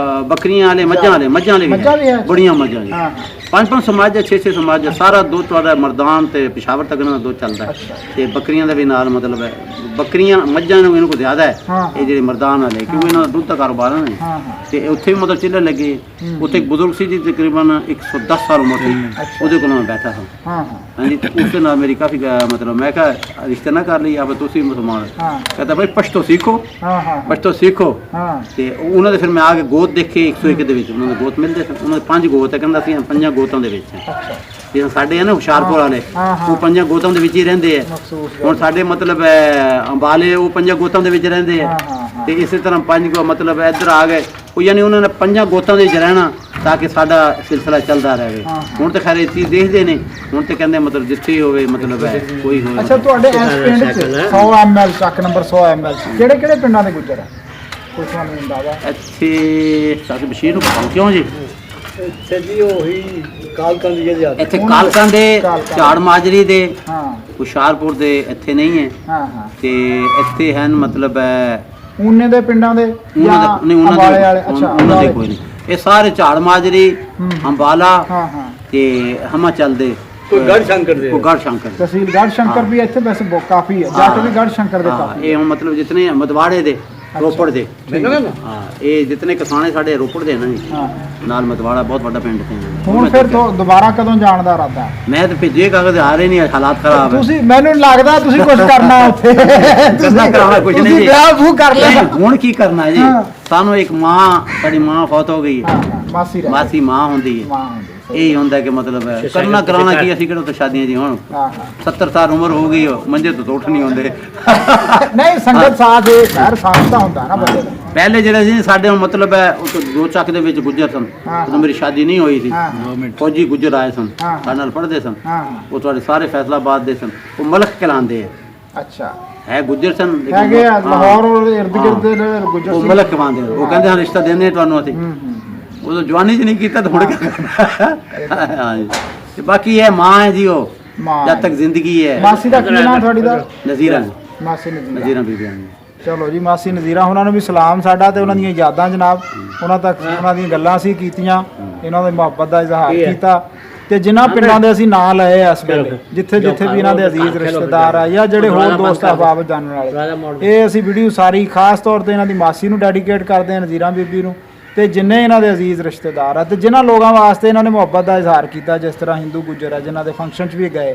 ਬੱਕਰੀਆਂ ਵਾਲੇ ਮੱਝਾਂ ਵਾਲੇ ਮੱਝਾਂ ਵੀ ਹੈ ਹੈ। ਬੜੀਆਂ ਮੱਝਾਂ ਜੀ ਹਾਂ ਪੰਜ ਸਮਾਜ ਹੈ 6 ਸਮਾਜ ਹੈ ਸਾਰਾ ਦੁੱਧ ਤੁਹਾਡਾ ਮਰਦਾਨ ਤੇ ਪਿਸ਼ਾਵਰ ਤੱਕ ਦਾ ਦੁੱਧ ਚੱਲਦਾ ਹੈ ਅੱਛਾ ਤੇ ਬੱਕਰੀਆਂ ਦਾ ਵੀ ਨਾਲ ਮਤਲਬ ਹੈ ਬੱਕਰੀਆਂ ਮੱਝਾਂ ਨੂੰ ਇਹਨੂੰ ਕੋ ਜ਼ਿਆਦਾ ਹੈ ਹਾਂ ਇਹ ਜਿਹੜੇ ਮਰਦਾਨ ਵਾਲੇ ਕਿਉਂਕਿ ਇਹਨਾਂ ਦਾ ਦੁੱਧ ਦਾ ਕਾਰੋਬਾਰ ਹੈ ਨਾ ਹਾਂ ਹਾਂ ਤੇ ਉੱਥੇ ਵੀ ਮਤਲਬ ਚਿੱਲਰ ਲੱਗੇ ਉੱਥੇ ਇੱਕ ਬਜ਼ੁਰਗ ਸੀ ਜੀ ਤਕਰੀਬਨ 110 ਸਾਲ ਉਮਰ ਸੀ ਉਹਦੇ ਕੋਲ ਮੈਂ ਬੈਠਾ ਸਾਂ ਹਾਂ ਹਾਂ ਹਾਂਜੀ ਤੇ ਉਸ ਦੇ ਨਾਲ ਮੇਰੀ ਕਾਫੀ ਮਤਲਬ ਮੈਂ ਕਿਹਾ ਰਿਸ਼ਤਾ ਨਾ ਕਰ ਲਈ ਆਪ ਤੁਸੀਂ ਮੁਸਲਮਾਨ ਹਾਂ ਕਹਿੰਦਾ ਭਾਈ ਪਸ਼ਤੋ ਸਿੱਖੋ ਹਾਂ ਹਾਂ ਪਸ਼ਤੋ ਸਿੱਖੋ ਹਾਂ ਤੇ ਉਹਨਾਂ ਦੇ ਫਿਰ ਮੈਂ ਆ ਕੇ ਗੋਤ ਦੇਖੇ 101 ਦੇ ਵਿੱਚ ਉਹਨਾਂ ਦੇ ਗੋਤ ਮਿਲਦੇ ਸਨ ਉਹਨਾਂ ਦੇ 5 ਗੋਤ ਹੈ ਕਹਿੰਦਾ ਸੀ ਪੰਜਾਂ ਗੋਤਾਂ ਦੇ ਵਿੱਚ ਹੈ ਅੱਛਾ ਜਿਵੇਂ ਸਾਡੇ ਆ ਨਾ ਹੁਸ਼ਿਆਰਪੁਰ ਵਾਲੇ ਹਾਂ, ਹਾਂ। ਉਹ ਪੰਜਾਂ ਗੋਤਾਂ ਦੇ ਵਿੱਚ ਹੀ ਰਹਿੰਦੇ ਆ ਮਖਸੂਸ ਹੁਣ ਸਾਡੇ ਮਤਲਬ ਅੰਬਾਲੇ ਉਹ ਪੰਜਾਂ ਗੋਤਾਂ ਦੇ ਵਿੱਚ ਰਹਿੰਦੇ ਆ ਹਾਂ ਹਾਂ ਹਾਂ ਤੇ ਇਸੇ ਤਰ੍ਹਾਂ ਪੰਜ ਕੋ ਮਤਲਬ ਇੱਧਰ ਆ ਗਏ ਉਹ ਯਾਨੀ ਉਹਨਾਂ ਨੇ ਪੰਜਾਂ ਗੋਤਾਂ ਦੇ ਵਿੱਚ ਰਹਿਣਾ ਤਾਂ ਕਿ ਸਾਡਾ ਸਿਲਸਿਲਾ ਚੱਲਦਾ ਰਹੇ ਹਾਂ, ਹੁਣ ਤਾਂ ਖੈਰ ਇਹ ਚੀਜ਼ ਦੇਖਦੇ ਨੇ ਹੁਣ ਤੇ ਕਹਿੰਦੇ ਮਤਲਬ ਜਿੱਥੇ ਹੀ ਹੋਵੇ ਮਤਲਬ ਹੈ ਕੋਈ ਹੋਵੇ ਅੱਛਾ ਤੁਹਾਡੇ ਇਸ ਪਿੰਡ 'ਚ 100 ml ਚੱਕ ਨੰਬਰ 100 ml ਕਿਹੜੇ ਕਿਹੜੇ ਪਿੰਡਾਂ ਦੇ ਗੁੱਜਰ ਆ ਕੋਈ ਤੁਹਾਨੂੰ ਅੰਦਾਜ਼ਾ ਇੱਥੇ ਸਾਡੇ ਬਸ਼ੀਰ ਨੂੰ ਪਤਾ ਕਿਉਂ ਜੀ ਇੱਥੇ ਜੀ ਉਹੀ ਕਾਲਕਾਂ ਦੀ ਜਿਹੜੀ ਆਦਤ ਇੱਥੇ ਕਾਲਕਾਂ ਦੇ ਕਾਲਕਾਂ। ਝਾੜ ਮਾਜਰੀ ਦੇ ਹਾਂ ਹੁਸ਼ਿਆਰਪੁਰ ਦੇ ਇੱਥੇ ਨਹੀਂ ਹੈ ਹਾਂ ਹਾਂ ਤੇ ਇੱਥੇ ਹਨ ਮਤਲਬ ਹੈ ਊਨੇ ਦੇ ਪਿੰਡਾਂ ਦੇ ਉਹਨਾਂ ਦੇ ਨਹੀਂ ਅੰਬਾਲੇ ਵਾਲੇ ਉਹਨਾਂ ਅੱਛਾ ਦੇ ਉਹਨਾਂ ਦੇ ਕੋਈ ਨਹੀਂ ਇਹ ਸਾਰੇ ਝਾੜ ਮਾਜਰੀ ਅੰਬਾਲਾ ਹਾਂ ਹਾਂ ਤੇ ਹਿਮਾਚਲ ਦੇ ਕੋਈ ਗੜ ਸ਼ੰਕਰ ਦੇ ਕੋਈ ਗੜ ਸ਼ੰਕਰ ਤਹਿਸੀਲ ਗੜ ਸ਼ੰਕਰ ਵੀ ਇੱਥੇ ਵੈਸੇ ਬਹੁਤ ਕਾਫੀ ਹੈ ਜੱਟ ਵੀ ਗੜ ਸ਼ੰਕਰ ਦੇ ਹਾਂ, ਕਾਫੀ ਇਹ ਹੁਣ ਮਤਲਬ ਜਿਤਨੇ ਮਦਵਾੜੇ ਦੇ ਰੋਪੜ ਦੇ ਮੈਨੂੰ ਕਹਿੰਦਾ ਹਾਂ ਇਹ ਜਿਤਨੇ ਕਿਸਾਨੇ ਸਾਡੇ ਰੋਪੜ ਦੇ ਨਾ ਜੀ ਹਾਂ ਨਾਲ ਮਦਵਾੜਾ ਬਹੁਤ ਵੱਡਾ ਪਿੰਡ ਤੇ ਹੁਣ ਫਿਰ ਤੋਂ ਦੁਬਾਰਾ ਕਦੋਂ ਜਾਣ ਦਾ ਇਰਾਦਾ ਹੈ? ਮੈਂ ਤਾਂ ਭੇਜੇ ਕਾਗਜ਼ ਆ ਰਹੇ ਨਹੀਂ ਹਾਲਾਤ ਖਰਾਬ ਹੈ ਤੁਸੀਂ ਮੈਨੂੰ ਲੱਗਦਾ ਤੁਸੀਂ ਕੁਝ ਕਰਨਾ ਉੱਥੇ ਕਰਨਾ ਕਰਾਉਣਾ ਕੁਝ ਨਹੀਂ ਤੁਸੀਂ ਜੀ। ਵਿਆਹ ਵੂ ਕਰ ਲੈਣਾ ਹੁਣ ਕੀ ਕਰਨਾ ਹੈ ਜੀ ਹਾਂ। ਸਾਨੂੰ ਇੱਕ ਮਾਂ ਸਾਡੀ ਮਾਂ ਫੌਤ ਹੋ ਗਈ ਹੈ ਹਾਂ ਹਾਂ ਮਾਸੀ ਰਹਿ ਮਾਸੀ ਮਾਂ ਹੁੰਦੀ ਹੈ ਮਾਂ ਹੁੰਦੀ ਇਹ ਹੁੰਦਾ ਕਿ ਮਤਲਬ ਹੈ ਕਰਨਾ ਕਰਾਉਣਾ ਕੀ ਅਸੀਂ ਕਿਹੜਾ ਤਾਂ ਸ਼ਾਦੀਆਂ ਜੀ ਹੁਣ ਹਾਂ 70 ਸਾਲ ਉਮਰ ਹੋ ਗਈ ਮੰਜੇ ਤੋਂ ਉੱਠ ਨਹੀਂ ਹੁੰਦੇ ਨਹੀਂ ਸੰਗਤ ਸਾਥ ਇਹ ਖੈਰ ਸਾਥ ਤਾਂ ਹੁੰਦਾ ਨਾ ਬੰਦੇ ਦਾ ਪਹਿਲੇ ਜਿਹੜੇ ਸੀ ਸਾਡੇ ਮਤਲਬ ਹੈ ਉਹ ਤੋਂ ਦੋ ਚੱਕ ਦੇ ਵਿੱਚ ਗੁੱਜਰ ਸਨ ਉਦੋਂ ਮੇਰੀ ਸ਼ਾਦੀ ਨਹੀਂ ਹੋਈ ਸੀ ਫੌਜੀ ਗੁੱਜਰ ਆਏ ਸਨ ਸਾਡੇ ਨਾਲ ਪੜ੍ਹਦੇ ਸਨ ਉਹ ਤੁਹਾਡੇ ਸਾਰੇ ਫੈਸਲਾਬਾਦ ਦੇ ਸਨ ਉਹ ਮਲਕ ਕਹਿਲਾਉਂਦੇ ਆ ਅੱਛਾ ਹੈ ਗੁੱਜਰ ਸਨ ਹੈਗੇ ਲਾਹੌਰ ਇਰਦ ਗਿਰਦ ਦੇ ਗੁੱਜਰ ਉਹ ਮਲਕ ਕਮਾਉਂਦੇ ਉਹ ਕਹਿੰਦੇ ਹਾਂ ਰਿਸ਼ਤਾ ਦਿੰਦੇ ਤੁਹਾਨੂੰ ਅਸੀਂ ਉਦੋਂ ਜਵਾਨੀ 'ਚ ਨਹੀਂ ਕੀਤਾ ਤਾਂ ਹੁਣ ਕੀ ਕਰਨਾ ਹਾਂ ਜੀ ਤੇ ਬਾਕੀ ਇਹ ਮਾਂ ਹੈ ਜੀ ਉਹ ਜਦ ਤੱਕ ਜ਼ਿੰਦਗੀ ਹੈ ਮਾਸੀ ਦਾ ਕੀ ਨਾਮ ਤੁਹਾਡੀ ਦਾ ਨਜ਼ੀਰਾ ਮਾਸੀ ਨਜ਼ੀਰਾ ਨਜ਼ੀਰਾ ਬੀਬੀਆਂ ਜੀ ਚਲੋ ਜੀ ਮਾਸੀ ਨਜ਼ੀਰਾ ਉਹਨਾਂ ਨੂੰ ਵੀ ਸਲਾਮ ਸਾਡਾ ਤੇ ਉਹਨਾਂ ਦੀਆਂ ਯਾਦਾਂ ਜਨਾਬ ਉਹਨਾਂ ਤੱਕ ਉਹਨਾਂ ਦੀਆਂ ਗੱਲਾਂ ਅਸੀਂ ਕੀਤੀਆਂ ਇਹਨਾਂ ਦੀ ਮੁਹੱਬਤ ਦਾ ਇਜ਼ਹਾਰ ਕੀਤਾ ਤੇ ਜਿਨ੍ਹਾਂ ਪਿੰਡਾਂ ਦੇ ਅਸੀਂ ਨਾਂ ਲਏ ਇਸ ਵੇਲੇ ਜਿੱਥੇ ਜਿੱਥੇ ਵੀ ਇਹਨਾਂ ਦੇ ਅਜ਼ੀਜ਼ ਰਿਸ਼ਤੇਦਾਰ ਆ ਜਾਂ ਜਿਹੜੇ ਹੋਰ ਦੋਸਤ ਅਹਬਾਬ ਜਾਣਨ ਵਾਲੇ ਇਹ ਅਸੀਂ ਵੀਡੀਓ ਸਾਰੀ ਖਾਸ ਤੌਰ ਤੇ ਇਹਨਾਂ ਦੀ ਮਾਸੀ ਨੂੰ ਡੈਡੀਕੇਟ ਕਰਦੇ ਹਾਂ ਨਜ਼ੀਰਾ ਬੀਬੀ ਨੂੰ ਤੇ ਜਿੰਨੇ ਇਹਨਾਂ ਦੇ ਅਜ਼ੀਜ਼ ਰਿਸ਼ਤੇਦਾਰ ਆ ਤੇ ਜਿਨ੍ਹਾਂ ਲੋਕਾਂ ਵਾਸਤੇ ਇਹਨਾਂ ਨੇ ਮੁਹੱਬਤ ਦਾ ਇਜ਼ਹਾਰ ਕੀਤਾ ਜਿਸ ਤਰ੍ਹਾਂ ਹਿੰਦੂ ਗੁੱਜਰ ਆ ਜਿਨ੍ਹਾਂ ਦੇ ਫੰਕਸ਼ਨ 'ਚ ਵੀ ਗਏ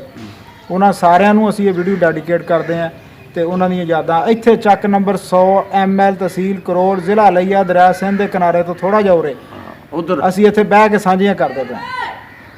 ਉਹਨਾਂ ਸਾਰਿਆਂ ਨੂੰ ਅਸੀਂ ਇਹ ਵੀਡੀਓ ਡੈਡੀਕੇਟ ਕਰਦੇ ਹਾਂ ਤੇ ਉਹਨਾਂ ਦੀਆਂ ਯਾਦਾਂ ਇੱਥੇ ਚੱਕ ਨੰਬਰ 100 ML ਤਹਿਸੀਲ ਕਰੋੜ ਜ਼ਿਲ੍ਹਾ ਲਈਆ ਦਰਿਆ ਸਿੰਧ ਦੇ ਕਿਨਾਰੇ ਤੋਂ ਥੋੜਾ ਜਿਹਾ ਉਰੇ ਉਧਰ ਅਸੀਂ ਇੱਥੇ ਬਹਿ ਕੇ ਸਾਂਝੀਆਂ ਕਰਦੇ ਪਏ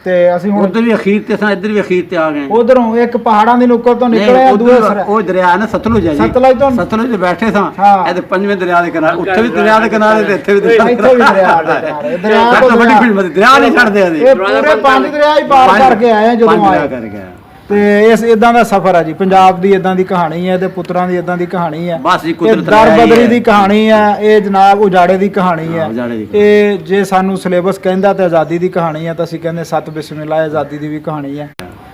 ਤੇ ਅਸੀਂ ਹੁਣ ਉਧਰ ਵੀ ਅਖੀਰ ਤੇ ਸਾਂ ਇੱਧਰ ਵੀ ਅਖੀਰ ਤੇ ਆ ਗਏ ਉਧਰੋਂ ਇੱਕ ਪਹਾੜਾਂ ਦੀ ਨੁੱਕਰ ਤੋਂ ਨਿਕਲਿਆ ਦੂਏ ਸਿਰੇ ਉਹ ਦਰਿਆ ਨਾ ਸਤਲੁਜ ਹੈ ਜੀ ਸਤਲੁਜ ਤੋਂ ਸਤਲੁਜ ਤੇ ਬੈਠੇ ਸਾਂ ਹਾਂ। ਇਹ ਤੇ ਪੰਜਵੇਂ ਦਰਿਆ ਦੇ ਕਿਨਾਰੇ ਉੱਥੇ ਵੀ ਦਰਿਆ ਦੇ ਕਿਨਾਰੇ ਤੇ ਇੱਥੇ ਵੀ ਇੱਥੇ ਵੀ ਦਰਿਆ ਦੇ ਕਿਨਾਰੇ ਦਰਿਆ ਤੋਂ ਵੱਡੀ ਫਿਲਮ ਦਰਿਆ ਨਹੀਂ ਛੱਡਦੇ ਅਸੀਂ ਇਹ ਪੂਰੇ ਪੰਜ ਦਰਿਆ ਹੀ ਪਾਰ ਕਰਕੇ ਆਏ ਆ ਜਦੋਂ ਆਏ ਕਰ ਗਿਆ ਤੇ ਇਸ ਇਦਾਂ ਦਾ ਸਫ਼ਰ ਹੈ ਜੀ ਪੰਜਾਬ ਦੀ ਇਦਾਂ ਦੀ ਕਹਾਣੀ ਹੈ ਤੇ ਪੁੱਤਰਾਂ ਦੀ ਇਦਾਂ ਦੀ ਕਹਾਣੀ ਹੈ ਬਸ ਜੀ ਇਹ ਕੁਦਰਤ ਦਰ ਹੈ ਬਦਰੀ ਦੀ ਕਹਾਣੀ ਹੈ ਇਹ ਜਨਾਬ ਉਜਾੜੇ ਦੀ ਕਹਾਣੀ ਹੈ ਉਜਾੜੇ ਦੀ ਇਹ ਜੇ ਸਾਨੂੰ ਸਿਲੇਬਸ ਕਹਿੰਦਾ ਤੇ ਆਜ਼ਾਦੀ ਦੀ ਕਹਾਣੀ ਹੈ ਤਾਂ ਅਸੀਂ ਕਹਿੰਦੇ ਸਤ ਬਿਸਮਿਲ੍ਲਾ ਆਜ਼ਾਦੀ ਦੀ ਵੀ ਕਹਾਣੀ ਹੈ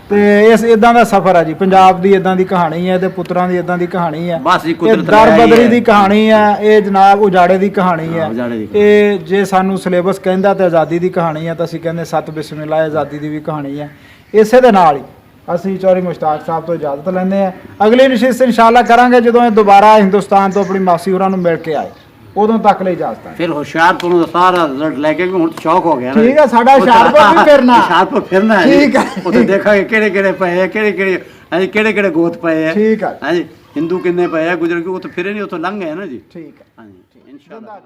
ਤੇ ਇਸ ਇਦਾਂ ਦਾ ਸਫ਼ਰ ਹੈ ਜੀ ਪੰਜਾਬ ਦੀ ਇਦਾਂ ਦੀ ਕਹਾਣੀ ਹੈ ਤੇ ਪੁੱਤਰਾਂ ਦੀ ਇਦਾਂ ਦੀ ਕਹਾਣੀ ਹੈ ਬਸ ਜੀ ਇਹ ਕੁਦਰਤ ਦਰ ਬਦਰੀ ਦੀ ਕਹਾਣੀ ਹੈ ਇਹ ਜਨਾਬ ਉਜਾੜੇ ਦੀ ਕਹਾਣੀ ਹੈ ਉਜਾੜੇ ਦੀ ਇਹ ਜੇ ਸਾਨੂੰ ਸਿਲੇਬਸ ਕਹਿੰਦਾ ਤੇ ਆਜ਼ਾਦੀ ਦੀ ਕਹਾਣੀ ਹੈ ਤਾਂ ਅਸੀਂ ਕਹਿੰਦੇ ਸਤ ਬਿਸਮਿਲ੍ਲਾ ਆਜ਼ਾਦੀ ਦੀ ਵੀ ਕਹਾਣੀ ਹੈ ਇਸੇ ਦੇ ਨਾਲ ਹੀ ਅਸੀਂ ਚੌਧਰੀ ਮੁਸ਼ਤਾਕ ਸਾਹਿਬ ਤੋਂ ਇਜਾਜ਼ਤ ਲੈਂਦੇ ਹਾਂ ਅਗਲੀ ਨਸ਼ਿਸਤ ਇਨਸ਼ਾਅੱਲਾ ਕਰਾਂਗੇ ਜਦੋਂ ਇਹ ਦੁਬਾਰਾ ਹਿੰਦੁਸਤਾਨ ਤੋਂ ਆਪਣੀ ਮਾਸੀ ਹੋਰਾਂ ਨੂੰ ਮਿਲ ਕੇ ਆਏ ਉਦੋਂ ਤੱਕ ਲਈ ਇਜਾਜ਼ਤ ਹੈ ਫਿਰ ਹੁਸ਼ਿਆਰਪੁਰ ਨੂੰ ਸਾਰਾ ਰਿਜ਼ਲਟ ਲੈ ਕੇ ਹੁਣ ਸ਼ੌਕ ਹੋ ਗਿਆ ਠੀਕ ਹੈ ਸਾਡਾ ਹੁਸ਼ਿਆਰਪੁਰ ਵੀ ਫਿਰਨਾ ਹੁਸ਼ਿਆਰਪੁਰ ਫਿਰਨਾ ਹੈ ਠੀਕ ਹੈ ਉੱਥੇ ਦੇਖਾਂਗੇ ਕਿਹੜੇ ਕਿਹੜੇ ਪਏ ਆ ਕਿਹੜੇ ਕਿਹੜੇ ਗੋਤ ਪਏ ਆ ਠੀਕ ਹੈ ਹਾਂਜੀ ਹਿੰਦੂ ਕਿੰਨੇ ਪਏ ਆ ਗੁਜਰ ਕੇ ਉਹ ਤਾਂ ਫਿਰੇ ਨਹੀਂ ਉੱਥੋਂ ਲੰਘ ਗਏ ਨਾ ਜੀ ਠੀਕ ਹੈ ਹਾਂਜੀ ਇਨਸ਼ਾਅੱਲਾ